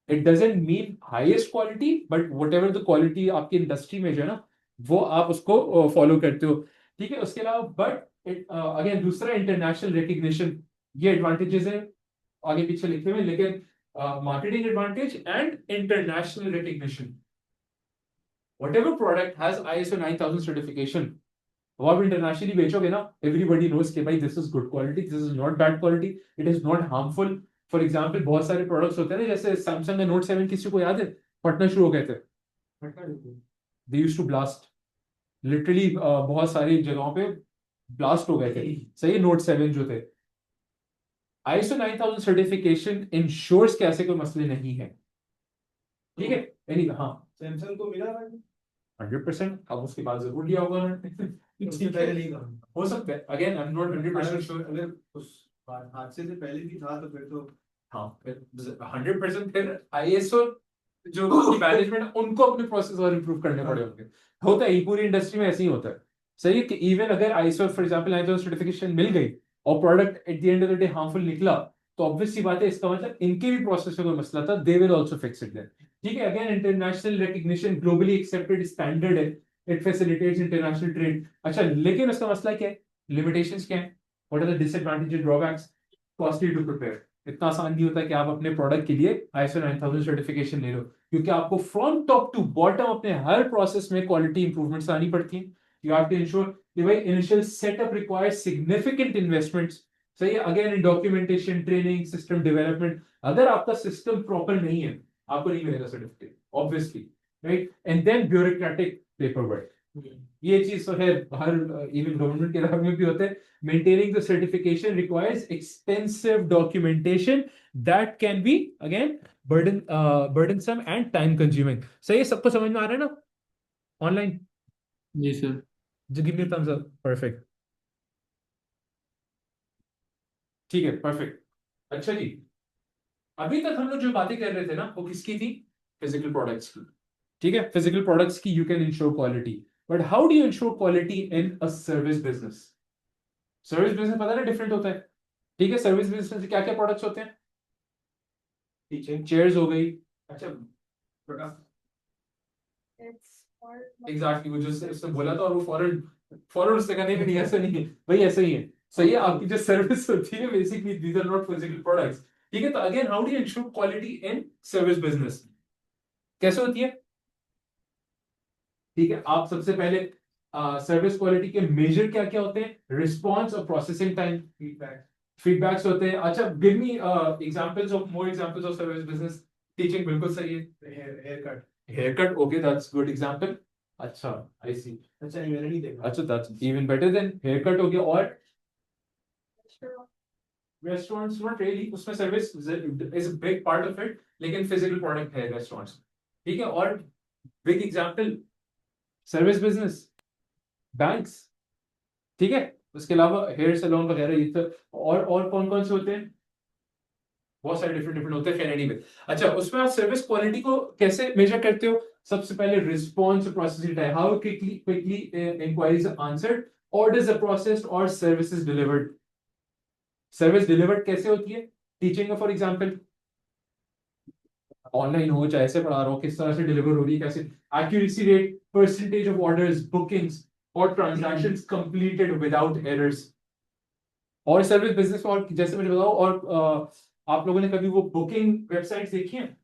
It doesn't mean highest quality, but whatever the quality आपकी इंडस्ट्री में जो है ना, वो आप उसको फॉलो करते हो। ठीक है, उसके अलावा बट अगेन दूसरा इंटरनेशनल रिकग्निशन, ये एडवांटेजेस है आगे पीछे लिखे हुए, लेकिन marketing advantage and international recognition. whatever product has ISO 9000 certification, वो आप इंटरनेशनली बेचोगे ना, एवरीबॉडी नोज कि भाई this is good quality, this is not bad quality, it is not harmful. For example बहुत सारे प्रोडक्ट्स होते हैं ना, जैसे सैमसंग का Note 7, किसी को याद है फटना शुरू हो गए थे, they used to blast, literally बहुत सारी जगहों पे ब्लास्ट हो गए थे। सही, Note 7 जो थे, ISO 9000 सर्टिफिकेशन इंश्योर्स के ऐसे कोई मसले नहीं है। ठीक है, हाँ सैमसंग को मिला भाई 100%। अब उसके बाद जरूर लिया होगा उन्होंने। उससे ठीक पहले है, नहीं था हो सकता है, again I am not 100% sure. अगर उस हादसे से पहले भी था तो फिर तो हाँ, 100% फिर ISO जो मैनेजमेंट, उनको अपने प्रोसेस और इंप्रूव करने पड़े होंगे। होता है, ये पूरी इंडस्ट्री में ऐसे ही होता है। सही है कि इवन अगर ISO फॉर एग्जांपल 9000 सर्टिफिकेशन मिल गई और product at the end of the day harmful निकला, तो ऑब्वियस सी बात है, इसका मतलब इनके भी प्रोसेस में कोई मसला था, they will also fix it then. ठीक है, again international recognition, globally accepted standard है, इट फैसिलिटेट्स इंटरनेशनल ट्रेड। अच्छा, लेकिन उसका मसला क्या है, लिमिटेशंस क्या है, what are the disadvantages, drawbacks, costly to prepare. इतना आसान नहीं होता कि आप अपने प्रोडक्ट के लिए ISO 9000 सर्टिफिकेशन ले लो, क्योंकि आपको फ्रॉम टॉप टू बॉटम अपने हर प्रोसेस में क्वालिटी इंप्रूवमेंट्स आनी पड़ती हैं। यू हैव टू इंश्योर कि भाई initial setup requires significant investments. सही है, again in documentation, training, system development. अगर आपका सिस्टम प्रॉपर नहीं है, आपको नहीं मिलेगा certificate, obviously, right. And then bureaucratic paperwork, ये चीज तो है, हर इवन गवर्नमेंट के इदारों में भी होता है। Maintaining the certification requires expensive documentation that can be again burdensome and time consuming. सही है, सबको समझ में आ रहा है ना ऑनलाइन? जी सर। जो give me thumbs up, perfect. ठीक है, परफेक्ट। अच्छा जी, अभी तक हम लोग जो बातें कर रहे थे ना, वो किसकी थी? फिजिकल प्रोडक्ट्स की। ठीक है, फिजिकल प्रोडक्ट्स की you can ensure quality, but how do you ensure quality in a service business? Service business पता है डिफरेंट होता है। ठीक है, सर्विस बिजनेस में क्या क्या प्रोडक्ट्स होते हैं? टीचिंग चेयर्स हो गई। अच्छा, It's more एग्जैक्टली, वो जो उसने बोला था और वो फौरन फौरन उसने कहा नहीं नहीं ऐसा नहीं है भाई, ऐसा ही है। सही है, आपकी जो सर्विस होती है basically these are not physical products. ठीक है, तो again how do you ensure quality in service business? कैसे होती है? ठीक है, आप सबसे पहले सर्विस क्वालिटी के मेजर क्या क्या होते हैं? रिस्पॉन्स और प्रोसेसिंग टाइम, फीडबैक्स होते हैं। अच्छा, give me examples of more examples of service business. Teaching बिल्कुल सही है। Haircut haircut, okay, that's good example. अच्छा, आई सी। अच्छा नहीं मैंने नहीं देखा अच्छा, that's even better than haircut हो गया। और Restaurants not really, उसमें service is a big part of it, लेकिन physical product है restaurants, ठीक है? और big example, service business, banks, ठीक है? उसके अलावा हेयर सैलून वगैरह ये तो और कौन से होते हैं? बहुत सारे डिफरेंट होते हैं, एनीवे। अच्छा, उसमें आप सर्विस क्वालिटी को कैसे मेजर करते हो? सबसे पहले response processing time, how quickly inquiries answered, orders are processed और सर्विसेज डिलीवर्ड। सर्विस डिलीवर्ड कैसे होती है? टीचिंग फॉर एग्जांपल, ऑनलाइन हो चाहे ऐसे पढ़ा रहा हो, किस तरह से डिलीवर हो रही है, कैसे accuracy rate, percentage of orders, bookings और ट्रांजैक्शंस कंप्लीटेड विदाउट एरर्स। और सर्विस बिजनेस और जैसे मैंने बताओ, और आप लोगों ने कभी वो बुकिंग वेबसाइट्स देखी हैं?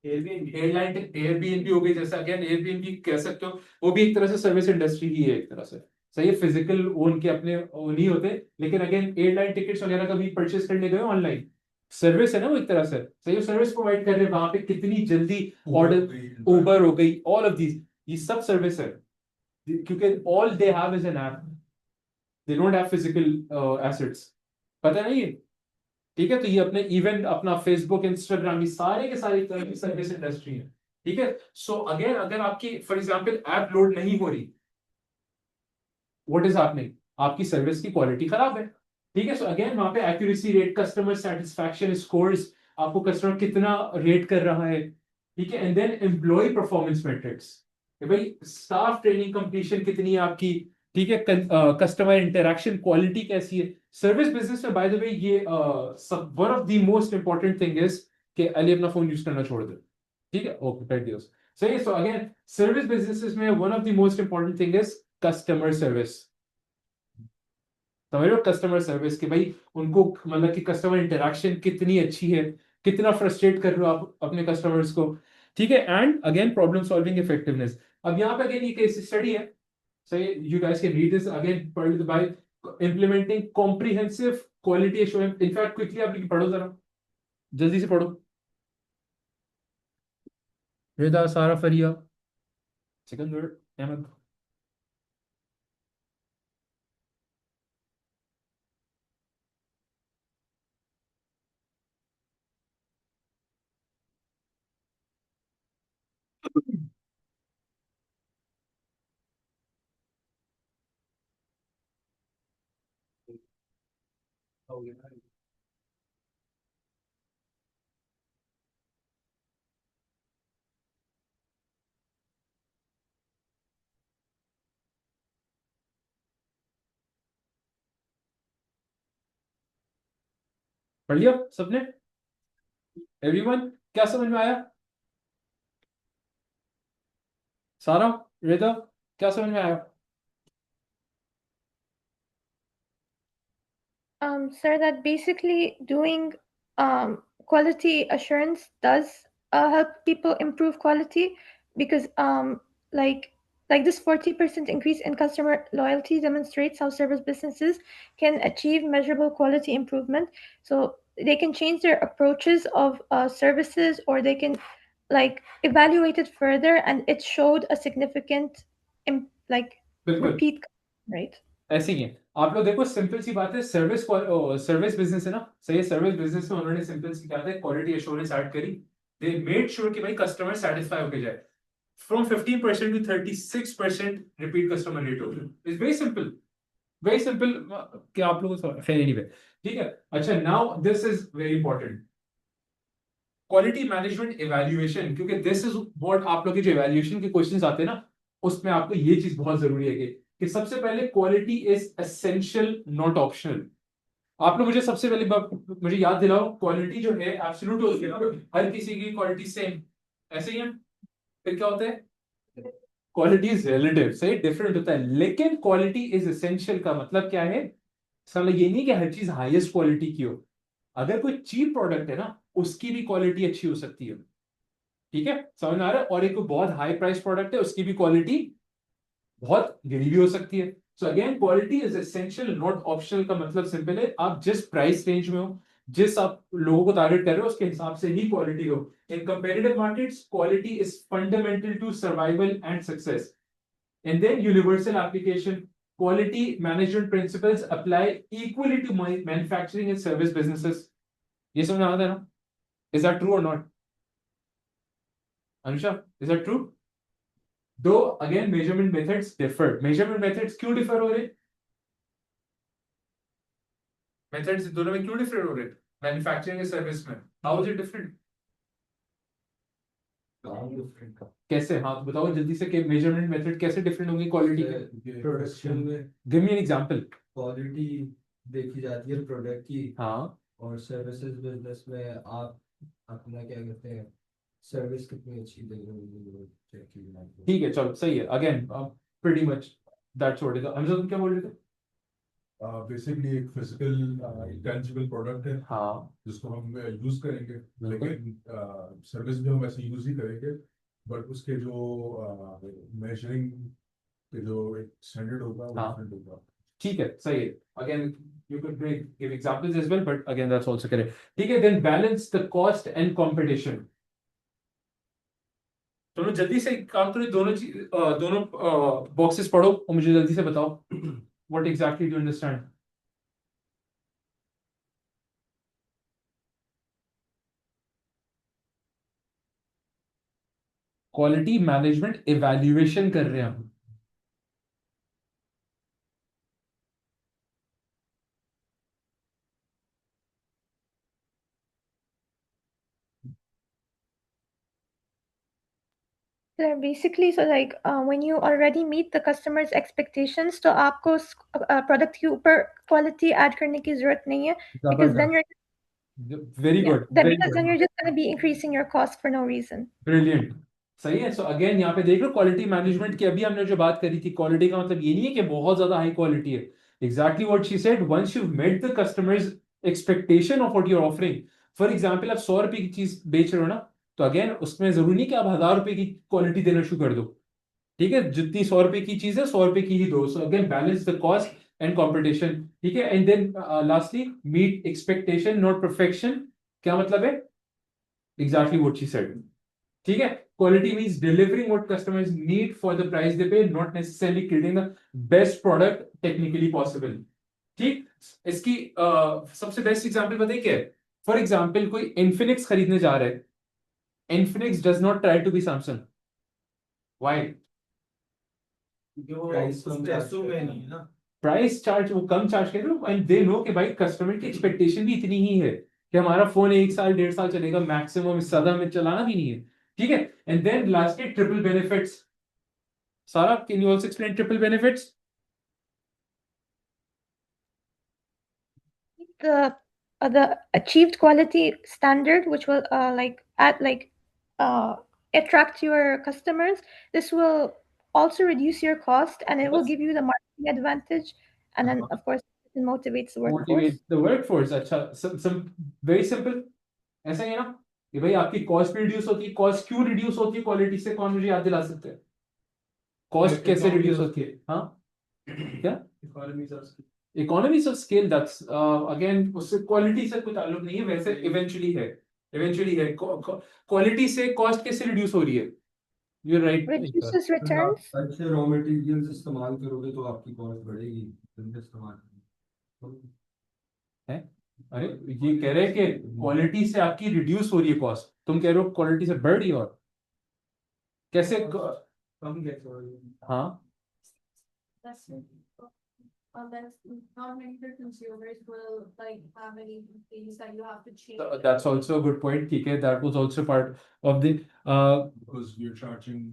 एयरबीएनबी हो गई, जैसा अगेन एयरबीएनबी कह सकते हो, वो भी एक तरह से सर्विस इंडस्ट्री ही है एक तरह से, सही है? फिजिकल ओन के अपने नहीं होते, लेकिन अगेन एयरलाइन टिकट्स वगैरह कभी परचेस करने गए ऑनलाइन, सर्विस है ना वो एक तरह से, सही है? सर्विस प्रोवाइड कर रहे हैं वहां पे, कितनी जल्दी ऑर्डर, उबर हो गई, ऑल ऑफ दीज, ये सब सर्विस है, क्योंकि all they have is an app, they don't have physical assets, पता नहीं? ठीक है, तो ये अपने इवन अपना फेसबुक, इंस्टाग्राम, ये सारे के सारे तरह की सर्विस इंडस्ट्री है, ठीक है? सो अगेन अगर आपकी फॉर एग्जांपल ऐप लोड नहीं हो रही, व्हाट इज हैपनिंग? आपकी सर्विस की क्वालिटी खराब है, ठीक है? सो अगेन वहां पे accuracy rate, customer satisfaction scores, आपको कस्टमर कितना रेट कर रहा है, ठीक है? And then employee performance metrics, भाई स्टाफ ट्रेनिंग कंप्लीशन कितनी है आपकी, ठीक है? कस्टमर इंटरेक्शन क्वालिटी कैसी है? सर्विस बिजनेस में बाय द वे ये one of the most important thing is कि अली अपना फोन यूज करना छोड़ दे, ठीक है? ओके, कर दिया सही है। सो अगेन सर्विस बिजनेसेस में one of the most important thing is customer service, समझ लो? कस्टमर सर्विस कि भाई उनको मतलब कि कस्टमर इंटरेक्शन कितनी अच्छी है, कितना फ्रस्ट्रेट कर रहे हो आप अपने कस्टमर्स को, ठीक है? And again problem solving effectiveness. अब यहाँ पे अगेन ये केस स्टडी है, so you guys can read this again by implementing comprehensive quality assurance। in fact quickly आप पढ़ो जरा, जल्दी से पढ़ो। रिदा, सारा, फरिया, सिकंदर, अहमद। पढ़ लिया सबने? एवरीवन, क्या समझ में आया? सारा, रिदा, क्या समझ में आया? Sir, that basically doing quality assurance does help people improve quality because like this 40% increase in customer loyalty demonstrates how service businesses can achieve measurable quality improvement. So they can change their approaches of services, or they can like evaluate it further, and it showed a significant like बिल्कुल repeat, right? ऐसे ही है। आप लोग देखो, simple सी बात है, service business है ना, सही है? सर्विस बिजनेस में उन्होंने सिंपल सी क्या था, क्वालिटी एश्योरेंस ऐड करी, दे मेड श्योर कि भाई कस्टमर सेटिस्फाई होके जाए, from 15% to 36% repeat customer rate हो गया। इट्स वेरी सिंपल कि आप लोगों को खैर एनीवे, ठीक है? अच्छा, now this is very important, quality management evaluation, क्योंकि दिस इज व्हाट आप लोग के जो इवैल्यूएशन के क्वेश्चंस आते हैं ना, उसमें आपको ये चीज बहुत जरूरी है कि सबसे पहले quality is essential not optional. आप लोग मुझे सबसे पहले मुझे याद दिलाओ, क्वालिटी जो है एब्सोल्यूट होती है ना, हर किसी की क्वालिटी सेम, ऐसे ही है? फिर क्या होता है? क्वालिटी इज रिलेटिव, सही, डिफरेंट होता है। लेकिन क्वालिटी इज एसेंशियल का मतलब क्या है? मतलब ये नहीं कि हर चीज हाईएस्ट क्वालिटी की हो, अगर कोई चीप प्रोडक्ट है ना, उसकी भी क्वालिटी अच्छी हो सकती है, ठीक है? समझ में आ रहा है? और एक बहुत हाई प्राइस प्रोडक्ट है, उसकी भी क्वालिटी बहुत गिरी भी हो सकती है। So again quality is essential not optional का मतलब सिंपल है, आप जिस प्राइस रेंज में हो, जिस आप लोगों को टारगेट कर रहे हो, उसके हिसाब से ही क्वालिटी हो। In competitive markets quality is fundamental to survival and success. And then universal application, quality management principles apply equally to manufacturing and service businesses. ये समझ आता है ना? Is that true or not? Anusha, is that true? Though again measurement methods differ. Measurement methods क्यों differ हो रहे? Methods दोनों में क्यों differ हो रहे? Manufacturing and service में. How is it different? कैसे? हाँ तो बताओ जल्दी से कि measurement method कैसे different होंगे quality के? प्रोडक्शन में Give me an example. Quality देखी जाती है प्रोडक्ट की, हाँ और सर्विसेज बिजनेस में आप अपना क्या कहते हैं, सर्विस कितनी अच्छी दे रहे हो वो चेक की जाती है। ठीक है चलो सही है. Again pretty much that's what it is. Hamza तुम क्या बोल रहे थे? बेसिकली एक फिजिकल इंटेंजिबल प्रोडक्ट है हाँ जिसको हम यूज करेंगे, लेकिन सर्विस भी हम ऐसे यूज ही करेंगे, बट उसके जो मेजरिंग के जो एक स्टैंडर्ड होगा वो हाँ. डिफरेंट होगा. ठीक है सही है. Again you could give examples as well, but again that's also correct. ठीक है. Then balance the cost and competition. चलो जल्दी से एक काम करो, दोनों बॉक्सेस पढ़ो और मुझे जल्दी से बताओ what exactly do you understand? Quality management evaluation कर रहे हैं हम. So basically, so like when you already meet the customer's expectations, तो आपको उस product के ऊपर quality add करने की जरूरत नहीं है, because then you're Very good. Very because then good. you're just going to be increasing your cost for no reason. Brilliant. सही है. सो अगेन यहाँ पे देख लो क्वालिटी मैनेजमेंट की अभी हमने जो बात करी थी, क्वालिटी का मतलब ये नहीं है कि बहुत ज्यादा हाई क्वालिटी है. Exactly what she said, once you met the customers expectation of what you are offering. For example आप 100 रुपए की चीज बेच रहे हो ना, तो अगेन उसमें जरूरी नहीं कि आप 1000 रुपए की क्वालिटी देना शुरू कर दो. ठीक है, जितनी 100 रुपए की चीज है 100 रुपए की ही दो. So again balance the cost and competition. ठीक है. And then lastly meet expectation not perfection. क्या मतलब है? Exactly what she said. ठीक है. Quality means delivering what customers need for the price they pay, not necessarily creating the best product technically possible. ठीक. इसकी सबसे बेस्ट एग्जांपल बताइए क्या है? फॉर एग्जांपल कोई इन्फिनिक्स खरीदने जा रहा है. Infinix does not try to be Samsung. Why? क्योंकि वो प्राइस उस पैसों में नहीं है ना, प्राइस चार्ज वो कम चार्ज कर रहे हो, एंड दे नो कि भाई कस्टमर की एक्सपेक्टेशन भी इतनी ही है कि हमारा फोन 1 साल 1.5 साल चलेगा मैक्सिमम, ज्यादा में चलाना भी नहीं है. ठीक है. And then lastly triple benefits. Sara, can you also explain triple benefits? The achieved quality standard, which will attract your customers. This will also reduce your cost, and it will give you the marketing advantage, and then of course it motivates the workforce. Motivate the workforce. अच्छा, some very simple. ऐसा ही है ना कि भाई आपकी cost भी reduce होती है. कॉस्ट क्यों रिड्यूस होती है क्वालिटी से? कौन मुझे याद दिला सकते हैं? कॉस्ट कैसे रिड्यूस होती है? हाँ क्या? Economies of scale. That's again उससे क्वालिटी से कोई ताल्लुक नहीं है. वैसे इवेंचुअली है. क्वालिटी से कॉस्ट कैसे रिड्यूस हो रही है? You are right. Reduces returns. अच्छे रॉ मटेरियल्स इस्तेमाल करोगे तो आपकी कॉस्ट बढ़ेगी, गंदे इस्तेमाल है. अरे ये कह रहे हैं कि क्वालिटी से आपकी रिड्यूस हो रही है कॉस्ट. तुम कह रहे हो क्वालिटी से बढ़ रही है. और कैसे? कम कैसे हो रही है? हाँ That's not many the consumers will like have any things that you have to change. that's also a good point. ठीक है. That was also part of the Because we're charging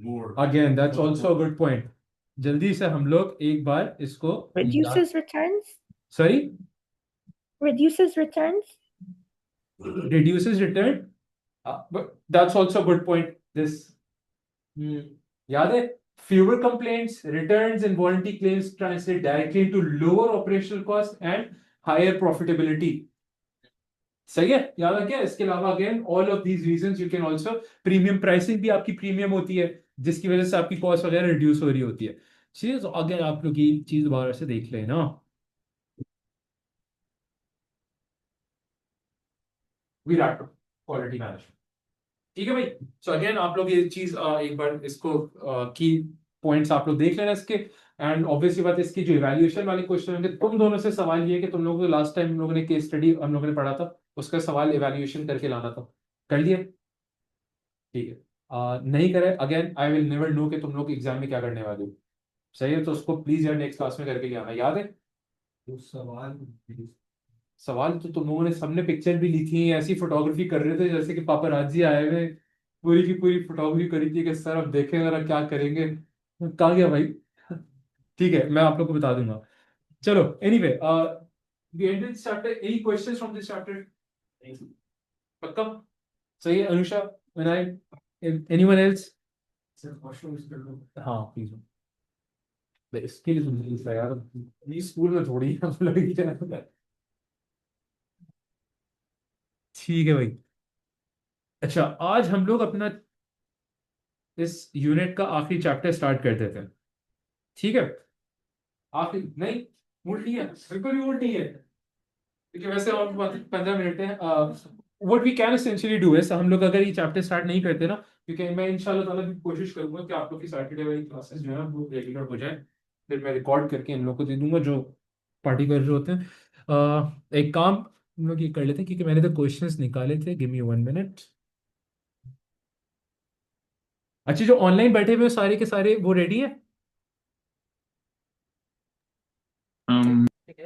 more. again that's also a good point. जल्दी से हम लोग एक बार इसको Reduces returns. sorry Reduces returns. reduces return. But that's also a good point. This याद है? Fewer complaints, returns and warranty claims translate directly into lower operational cost and higher profitability. सही है. याद आ गया? इसके अलावा again all of these reasons you can also premium pricing भी आपकी प्रीमियम होती है, जिसकी वजह से आपकी कॉस्ट वगैरह रिड्यूस हो रही होती है. ठीक है. तो अगेन आप लोग ये चीज दोबारा से देख लेना. Virat quality management. ठीक है भाई. सो अगेन आप लोग ये चीज एक बार इसको की पॉइंट्स आप लोग देख लेना इसके। एंड ऑब्वियसली बात है, इसकी जो इवैल्यूएशन वाले क्वेश्चन होंगे तुम दोनों से सवाल ये है कि तुम लोगों को लास्ट टाइम हम लोगों ने केस स्टडी हम लोगों ने पढ़ा था, उसका सवाल इवैल्यूएशन करके लाना था। कर लिया? ठीक है। नहीं करे, again I will never know कि तुम लोग एग्जाम में क्या करने वाले हो। सही है, तो उसको प्लीज यार नेक्स्ट क्लास में करके ले आना, याद है? तो सवाल सवाल तो तुम लोगों ने सबने पिक्चर भी ली थी, ऐसी फोटोग्राफी कर रहे थे जैसे कि पापराजी आए हुए, पूरी की पूरी फोटोग्राफी करी थी कि सर अब देखें जरा क्या करेंगे। कहाँ गया भाई? ठीक है, मैं आप लोग को बता दूंगा। चलो, anyway we ended chapter. Any questions from this chapter? पक्का? सही है Anusha, Vinay, anyone else? Sir washroom use कर लो। हाँ प्लीज। इसके लिए तुम यार, ये स्कूल में थोड़ी हम लड़की जाना। ठीक है भाई। अच्छा, आज हम लोग अपना इस यूनिट का आखिरी चैप्टर स्टार्ट कर देते हैं, ठीक है? आखिरी नहीं, मूड नहीं है, बिल्कुल भी मूड नहीं है, क्योंकि वैसे और 15 मिनट है। What we can essentially do है, हम लोग अगर ये चैप्टर स्टार्ट नहीं करते ना, क्योंकि मैं इंशाल्लाह ताला भी कोशिश करूंगा कि आप लोग की सैटरडे वाली क्लासेस जो है ना वो रेगुलर हो जाए, फिर मैं रिकॉर्ड करके इन लोग को दे दूंगा जो पार्टी कर रहे होते हैं। एक काम हम लोग ये कर लेते हैं, क्योंकि मैंने तो क्वेश्चंस निकाले थे। Give me 1 minute. अच्छा, जो ऑनलाइन बैठे हुए हैं, सारे के सारे वो रेडी है? ठीक है।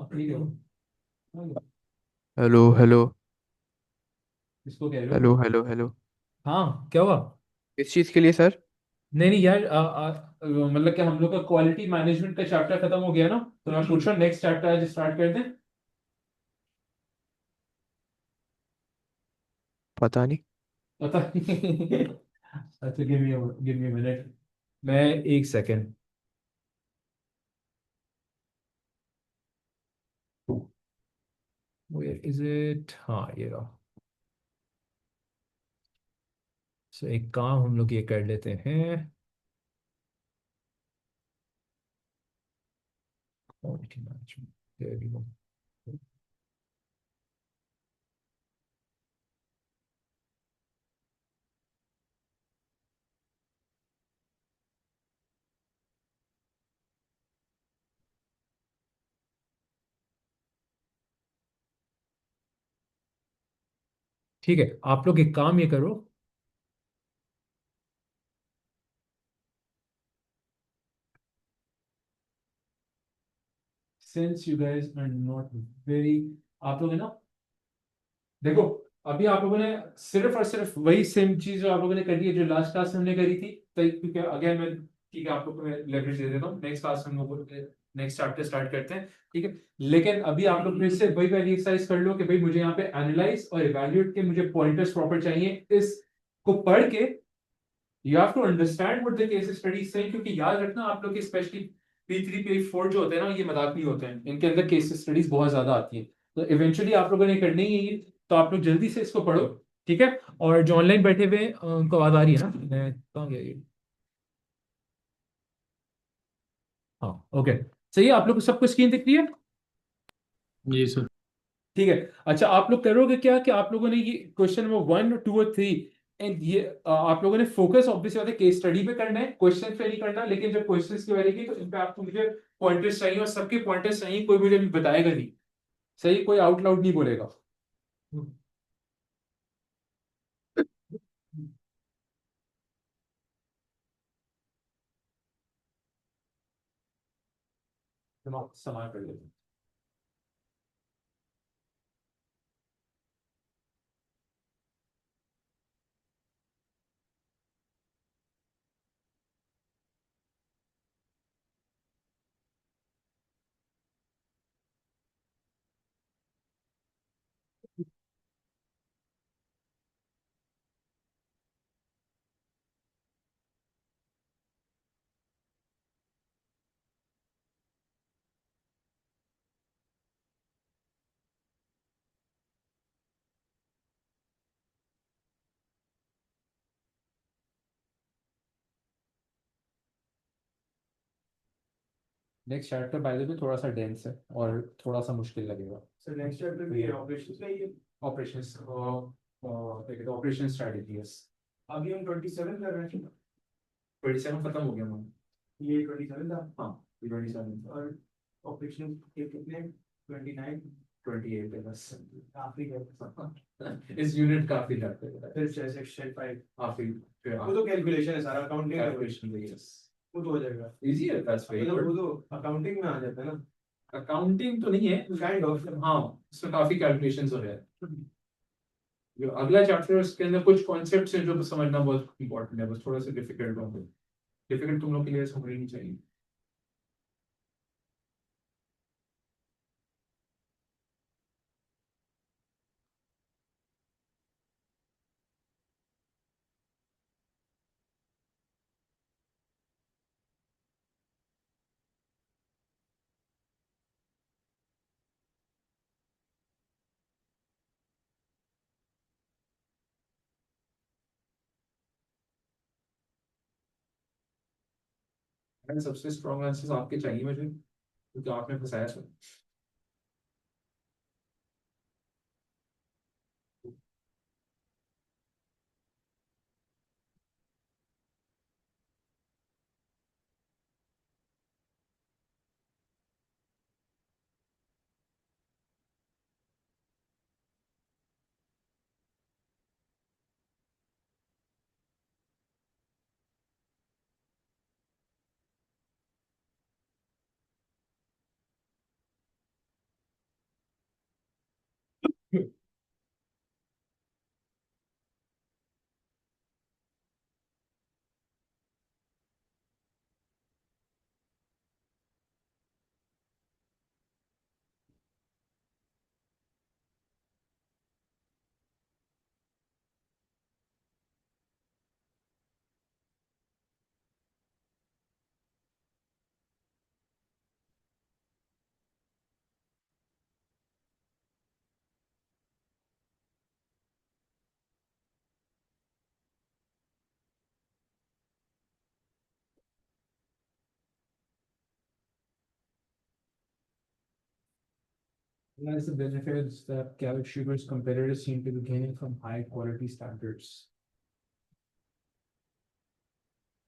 ठीक है। हेलो हेलो किसको कह रहे हो? Hello hello hello. हाँ, क्या हुआ? किस चीज़ के लिए सर? नहीं नहीं यार, मतलब कि हम लोग का क्वालिटी मैनेजमेंट का चैप्टर खत्म हो गया ना, तो मैं पूछ रहा हूँ नेक्स्ट चैप्टर आज स्टार्ट कर दें? पता नहीं। पता नहीं। अच्छा, गिव मी मिनट, मैं एक सेकेंड। Where is it? हाँ, ये रहा। सो एक काम हम लोग ये कर लेते हैं, quality management, there we go। ठीक है, आप लोग एक काम ये करो, since you guys are not very, आप लोग है ना, देखो, अभी आप लोगों ने सिर्फ और सिर्फ वही सेम चीज जो आप लोगों ने करी है जो लास्ट क्लास में हमने करी थी, तो क्योंकि अगेन मैं, ठीक है, आप लोगों को मैं लेवरेज दे देता हूँ, नेक्स्ट क्लास में हम लोग नेक्स्ट चैप्टर स्टार्ट करते हैं, ठीक है? लेकिन अभी आप लोग फिर से वही वाली एक्सरसाइज कर लो कि भाई मुझे यहाँ पे एनालाइज और इवैल्यूएट के मुझे पॉइंटर्स प्रॉपर चाहिए। इसको पढ़ के you have to understand what the case study से, क्योंकि याद रखना आप लोग के स्पेशली P3 P4 जो होते हैं ना, ये मजाक नहीं होते हैं, इनके अंदर केस स्टडीज बहुत ज्यादा आती हैं, तो इवेंचुअली आप लोगों ने करनी ही है ये, तो आप लोग जल्दी से इसको पढ़ो, ठीक है? और जो ऑनलाइन बैठे हुए हैं, उनको आवाज आ रही है ना? मैं कहाँ गया ये? हाँ, ओके। सही है, आप लोग को सबको स्क्रीन दिख रही है? जी सर। ठीक है। अच्छा, आप लोग करोगे क्या कि आप लोगों ने ये क्वेश्चन नंबर 1 2 और 3, एंड ये आप लोगों ने फोकस ऑब्वियसली होता है केस स्टडी पे करना है, क्वेश्चन पे नहीं करना, लेकिन जब क्वेश्चंस की बारी की तो इन पे आपको मुझे पॉइंटर्स चाहिए, और सबके पॉइंटर्स चाहिए, कोई मुझे अभी बताएगा नहीं, सही? कोई आउट लाउड नहीं बोलेगा। दिमाग इस्तेमाल कर लेते हैं। Next chapter by the way थोड़ा सा डेंस है और थोड़ा सा मुश्किल लगेगा। सर नेक्स्ट चैप्टर भी ऑपरेशन का ही है। Operations, operation strategies. अभी हम 27 कर रहे हैं। 27 खत्म हो गया मान। ये 27 था हाँ, ये 27 था। और ऑपरेशन के कितने 29 28 है बस। काफी है इस यूनिट काफी जाते हैं। फिर सेक्शन 5 काफी वो तो कैलकुलेशन है सारा अकाउंटिंग कैलकुलेशन है, yes. वो तो हो जाएगा इजी है, दैट्स वेरी मतलब वो गुड। तो अकाउंटिंग में आ जाता है ना अकाउंटिंग तो नहीं है, काइंड ऑफ हाँ, इसमें काफी कैलकुलेशंस हो रहे हैं। जो अगला चैप्टर है उसके अंदर कुछ कॉन्सेप्ट्स हैं जो समझना बहुत इंपॉर्टेंट है, बस थोड़ा सा डिफिकल्ट होंगे। डिफिकल्ट तुम लोग के लिए समझ नहीं चाहिए। मैंने सबसे स्ट्रॉन्ग आंसर्स आपके चाहिए मुझे, क्योंकि आपने फंसाया सब। Realize the benefits that Gallup Sugar's competitors seem to be gaining from high quality standards.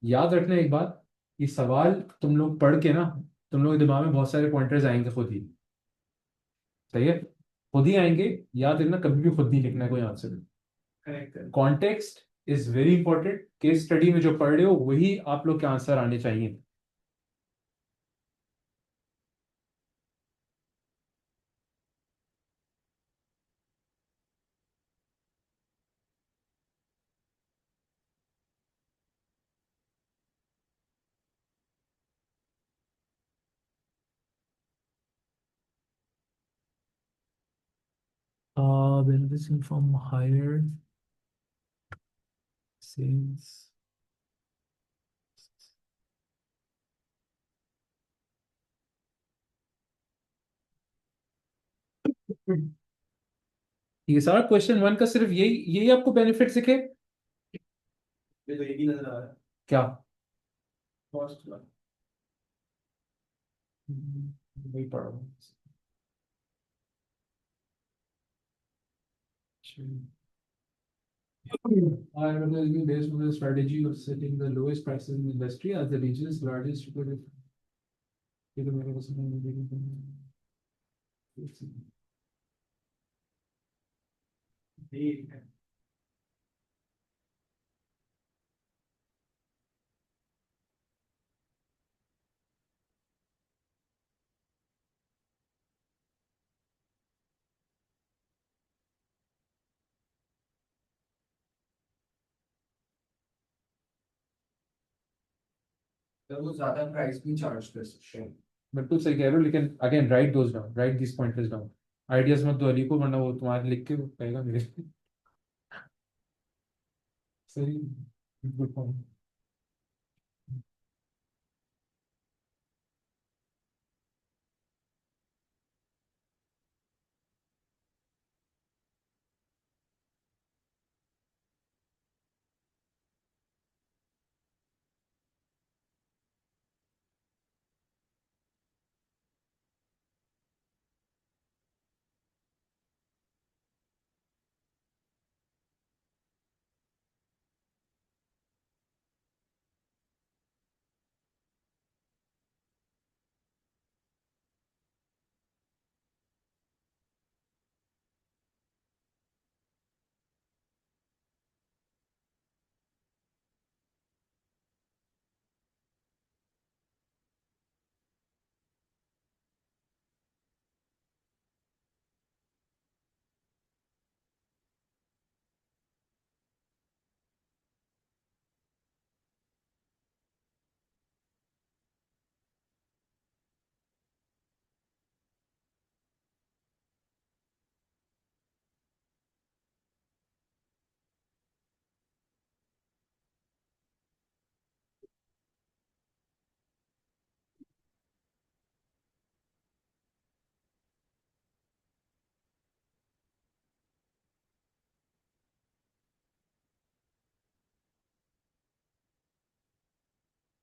याद रखना एक बात, ये सवाल तुम लोग पढ़ के ना, तुम लोग के दिमाग में बहुत सारे पॉइंटर्स आएंगे खुद ही। सही है, खुद ही आएंगे। याद रखना, कभी भी खुद नहीं लिखना है कोई answer. Correct context is very important. Case study में जो पढ़ रहे हो वही आप लोग के आंसर आने चाहिए। Benefiting from higher sales. ये सारा क्वेश्चन 1 का सिर्फ यही यही आपको बेनिफिट दिखे? ये तो एक ही नजर आ रहा है क्या? कॉस्ट का वही पढ़ रहा हूँ। Ireland is based on the strategy of setting the lowest prices in the industry as the region's largest recruiter. ठीक है तो वो ज्यादा प्राइस भी चार्ज कर सकते हैं बिल्कुल सही कह रहे हो, लेकिन again right those down, right this pointers down. Ideas मत दो अली को, वरना वो तुम्हारे लिख के वो कहेगा मेरे। सही, गुड पॉइंट।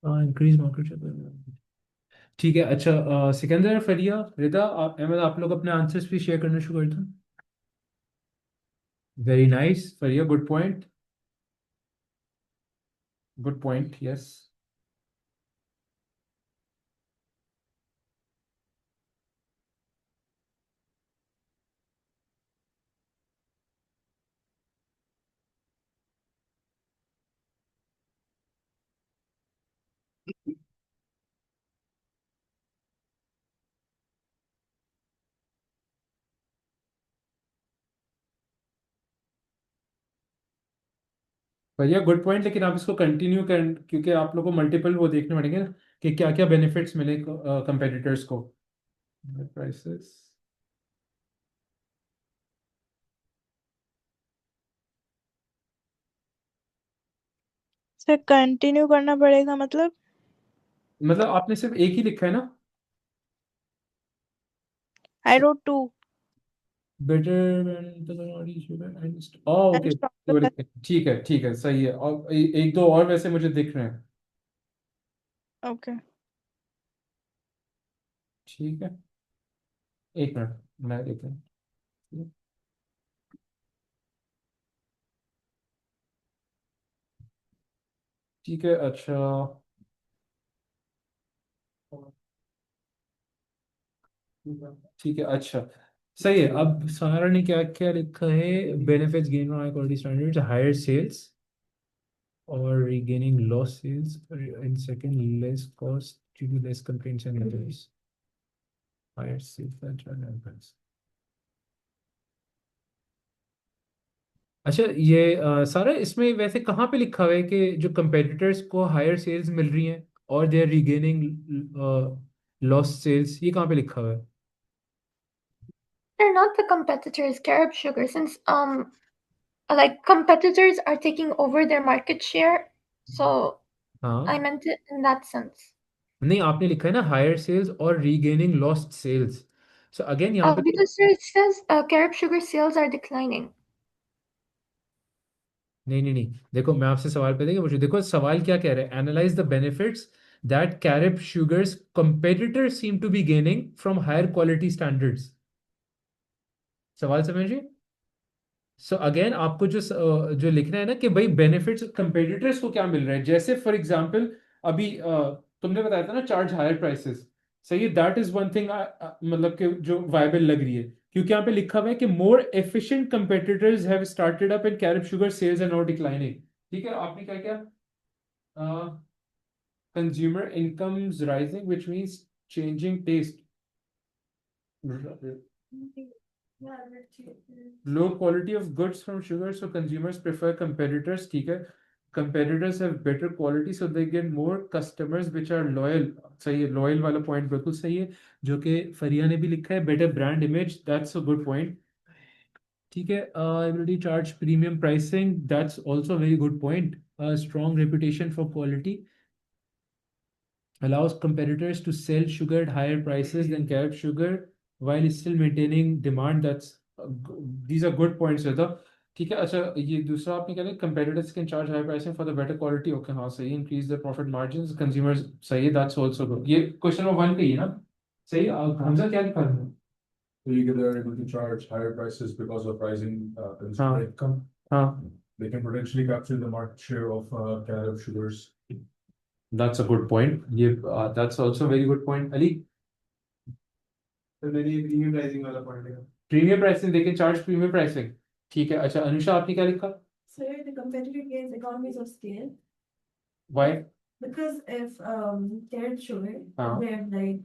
हाँ, इंक्रीज मार्केट। ठीक है। अच्छा, सिकंदर, फरिया, रिदा, अहमद, आप लोग अपने आंसर्स भी शेयर करना शुरू कर दो। Very nice Fariya, good point, good point, yes. भैया गुड पॉइंट, लेकिन आप इसको कंटिन्यू कर, क्योंकि आप लोगों को मल्टीपल वो देखने पड़ेंगे ना कि क्या क्या बेनिफिट्स मिले कंपेटिटर्स को। प्राइसेस। सर कंटिन्यू करना पड़ेगा मतलब? मतलब आपने सिर्फ एक ही लिखा है ना? I wrote two better. Okay, and stronger. ठीक है, ठीक है, सही है। और एक दो और वैसे मुझे दिख रहे हैं। Okay. ठीक है, एक मिनट, मैं देख रहा हूँ। ठीक है, अच्छा। ठीक है, अच्छा, सही है। अब सारा ने क्या क्या लिखा है? Benefits gain high quality standards, higher sales और regaining lost sales, in second, less cost due to less complaints and injuries, higher sales and turnovers। अच्छा, ये सारा इसमें वैसे कहाँ पे लिखा हुआ है कि जो competitors को हायर सेल्स मिल रही हैं और they are regaining lost sales, ये कहाँ पे लिखा हुआ है? They're not the competitors, Carib Sugar, since like competitors are taking over their market share. So I हाँ, meant it in that sense. नहीं, आपने लिखा है ना हायर सेल्स और regaining lost sales. So again यहाँ पे Because sir, it says Carib Sugar sales are declining. नहीं, नहीं, नहीं, देखो, मैं आपसे सवाल पे देखिए, मुझे देखो सवाल क्या कह रहा है। Analyse the benefits that Carib sugars competitors seem to be gaining from higher quality standards. सवाल समझिए। सो अगेन आपको जो लिखना है ना कि भाई बेनिफिट्स कंपेटिटर्स को क्या मिल रहा है, जैसे फॉर एग्जांपल अभी तुमने बताया था ना, चार्ज हायर प्राइसेस। सही है, दैट इज वन थिंग, मतलब कि जो वायबल लग रही है, क्योंकि यहाँ पे लिखा हुआ है कि more efficient competitors have started up and Carib sugar sales are not declining. ठीक है, आपने क्या क्या? Consumer incomes rising which means changing taste, Yeah, let's see. low quality of goods from sugar, so consumers prefer competitors। ठीक है, competitors have better quality so they get more customers which are loyal। सही है, loyal वाला point बिल्कुल सही है, जो कि फरिया ने भी लिखा है। better brand image, that's a good point। ठीक है, ability to charge premium pricing, that's also a very good point। A strong reputation for quality allows competitors to sell sugar at higher prices than carob sugar while still maintaining demand। That's these are good points, Rida। ठीक है, अच्छा, ये दूसरा आपने क्या लिखा? competitors can charge higher pricing for the better quality। Okay, हाँ, सही। increase the profit margins consumers, सही है, that's also good। ये क्वेश्चन नंबर 1 का ही है ना? सही है। हमजा क्या लिखा है? So you get they're able to charge higher prices because of rising consumer हाँ, income. हाँ, They can potentially capture the market share of carob sugars. that's a good point। ये that's also very good point, Ali। तो मेरी ये premium pricing वाला point है। Premium pricing, they can charge premium pricing. ठीक है, अच्छा, अनुषा, आपने क्या लिखा? So here the competitor gains economies of scale. Why? Because if carrot sugar, हाँ, their like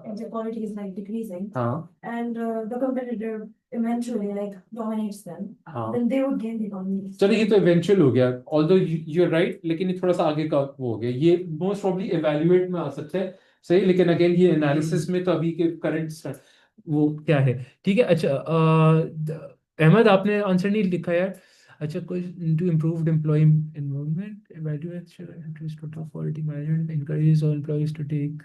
if the quality is like decreasing, हाँ, and the competitor eventually like dominates them, हाँ, then they would gain the economies. चलो, ये तो eventual हो गया, although you are right, लेकिन ये थोड़ा सा आगे का वो हो गया। ये मोस्ट प्रॉब्ली इवैल्यूएट में आ सकता है। सही, लेकिन अगेन ये एनालिसिस में तो अभी के करंट वो क्या है। ठीक है, अच्छा, अहमद, आपने आंसर नहीं लिखा यार। अच्छा, कुछ to improved employee environment, evaluate increase total quality management, encourages all employees to take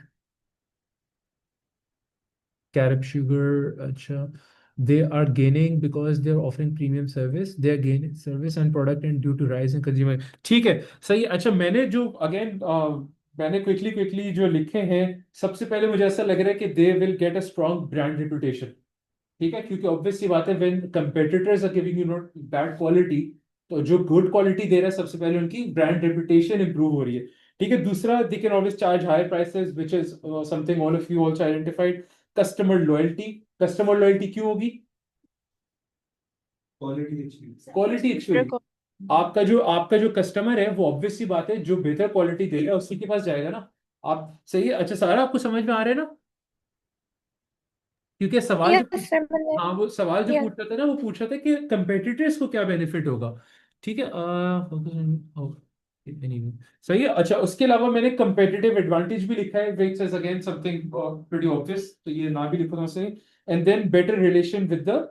carob sugar। अच्छा, they are gaining because they are offering premium service, they are gaining service and product and due to rise in consumer। ठीक है, सही है। अच्छा, मैंने जो again मैंने quickly जो लिखे हैं, सबसे पहले मुझे ऐसा लग रहा है कि they will get a strong brand reputation. ठीक है, क्योंकि ऑब्वियस सी बात है, when competitors are giving you not bad quality, तो जो गुड क्वालिटी दे रहा है सबसे पहले उनकी ब्रांड रेपुटेशन इंप्रूव हो रही है। ठीक है, दूसरा, they can always charge higher prices, which is something all of you also identified. Customer loyalty क्यों होगी? क्वालिटी अच्छी क्वालिटी अच्छी Better होगी। quality. आपका जो कस्टमर है वो ऑब्वियस सी बात है, जो बेहतर क्वालिटी देगा उसी के पास जाएगा ना। आप सही है? अच्छा, सारा आपको समझ में आ रहा है ना? क्योंकि सवाल जो Yes, sir. हाँ, वो सवाल जो Yeah. पूछ रहा था ना, वो पूछ रहा था कि कंपेटिटर्स को क्या बेनिफिट होगा। ठीक है, anyway, सही है। अच्छा, उसके अलावा मैंने कंपेटिटिव एडवांटेज भी लिखा है, which is again something pretty obvious, तो ये ना भी लिखो ना सही। And then better relation with the,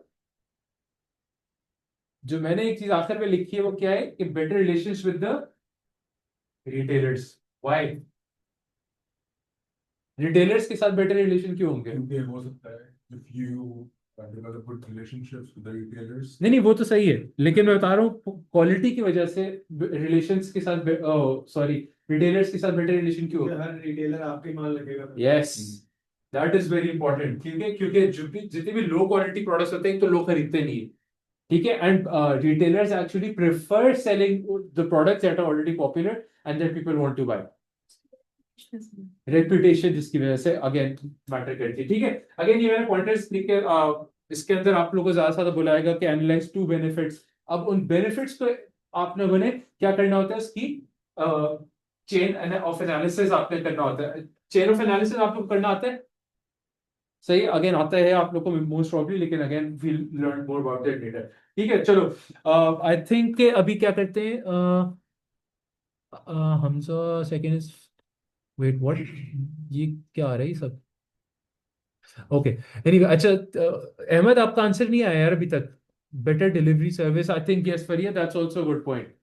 जो मैंने एक चीज आखिर में लिखी है वो क्या है कि better relations with the retailers. Why? Retailers के साथ बेटर रिलेशन क्यों होंगे? क्योंकि हो सकता है if you develop good relationships with the retailers, नहीं नहीं, वो तो सही है, लेकिन मैं बता रहा हूँ क्वालिटी की वजह से रिलेशंस के साथ, सॉरी, रिटेलर्स के साथ बेटर रिलेशन क्यों होगा? हर रिटेलर आपके माल लगेगा yes, that is very important, क्योंकि जितने भी लो क्वालिटी प्रोडक्ट्स होते हैं तो लोग खरीदते नहीं है। ठीक है, and retailers actually prefer selling the products that are already popular and that people want to buy. Reputation जिसकी वजह से अगेन मैटर करती है। ठीक है, अगेन ये मैंने पॉइंटर्स लिखे, इसके अंदर आप लोगों को ज्यादा से ज्यादा बुलाएगा कि एनालाइज टू बेनिफिट्स। अब उन बेनिफिट्स को आप लोगों ने क्या करना होता है, उसकी चेन ऑफ एनालिसिस आपने करना होता है। चेन ऑफ एनालिसिस आप लोग करना आता है? सही, अगेन आता है आप लोग को मोस्ट प्रॉब्ली, लेकिन again we'll learn more about that later. ठीक है, चलो, आई थिंक अभी क्या करते हैं, Hamza second is, wait what, ये क्या आ रहा है ये सब? ओके, एनीवे, अच्छा, अहमद आपका आंसर नहीं आया यार अभी तक। Better delivery service, I think yes Fariya, that's also good point.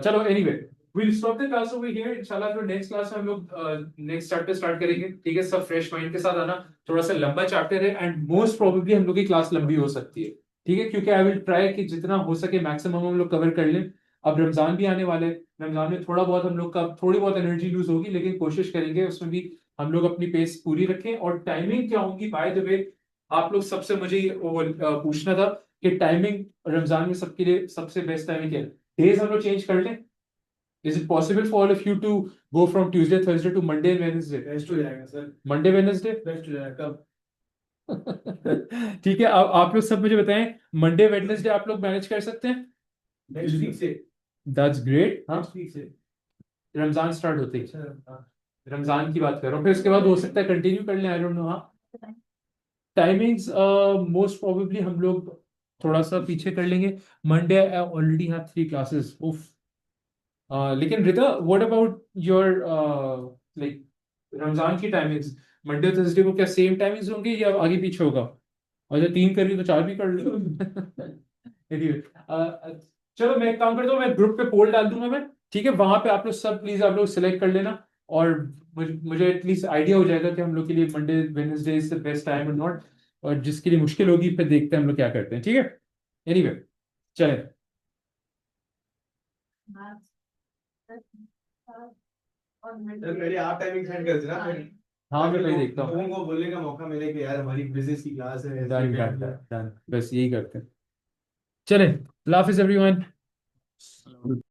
चलो, anyway, we'll stop the class over here। इंशाल्लाह फिर नेक्स्ट क्लास में हम लोग नेक्स्ट चैप्टर स्टार्ट करेंगे। ठीक है, सब फ्रेश माइंड के साथ आना। थोड़ा सा लंबा चैप्टर है एंड मोस्ट प्रोबेबली हम लोग की क्लास लंबी हो सकती है। ठीक है, क्योंकि आई विल ट्राई कि जितना हो सके मैक्सिमम हम लोग कवर कर लें। अब रमजान भी आने वाले हैं, रमजान में थोड़ा बहुत हम लोग का थोड़ी बहुत एनर्जी लूज होगी, लेकिन कोशिश करेंगे उसमें भी हम लोग अपनी पेस पूरी रखें। और टाइमिंग क्या होगी, बाय द वे, आप लोग सबसे मुझे वो पूछना था कि टाइमिंग रमजान में सबके लिए सबसे बेस्ट टाइमिंग क्या है। डेज हम लोग चेंज कर लें? Is it possible for all of you to go from Tuesday, Thursday to Monday and Wednesday? Best हो जाएगा सर, Monday, Wednesday? बेस्ट हो जाएगा कब? ठीक है, अब आप लोग सब मुझे बताएं, मंडे वेडनेसडे आप लोग मैनेज कर सकते हैं? नेक्स्ट वीक से, That's great। हाँ, नेक्स्ट वीक से रमजान स्टार्ट होते ही, सर। हाँ, रमजान की बात कर रहा हूँ, फिर उसके बाद हो सकता है कंटिन्यू कर लें, आई डोंट नो। हाँ, टाइमिंग्स मोस्ट प्रोबेबली हम लोग थोड़ा सा पीछे कर लेंगे। Monday I already have 3 classes, उफ। लेकिन Rita, what about your like Ramzan की टाइमिंग्स? मंडे थर्सडे को क्या सेम टाइमिंग्स होंगे या आगे पीछे होगा? और जब 3 कर रही हो तो 4 भी कर लो। Anyway, चलो, मैं एक काम करता हूँ, मैं ग्रुप पे पोल डाल दूंगा मैं। ठीक है, वहां पे आप लोग सब प्लीज आप लोग सिलेक्ट कर लेना, और मुझे एटलीस्ट आइडिया हो जाएगा कि हम लोग के लिए Monday Wednesday is the best time और नॉट। और जिसके लिए मुश्किल होगी फिर देखते हैं हम लोग क्या करते हैं। ठीक है, एनीवे, चलें। सर मेरी आप टाइमिंग सेंड कर देना फिर, हाँ, मैं ताकि वही देखता हूँ। लोगों को बोलने का मौका मिले कि यार हमारी बिजनेस की क्लास है, डन डन डन, बस यही करते हैं। चलें, अल्लाह हाफिज एवरीवन।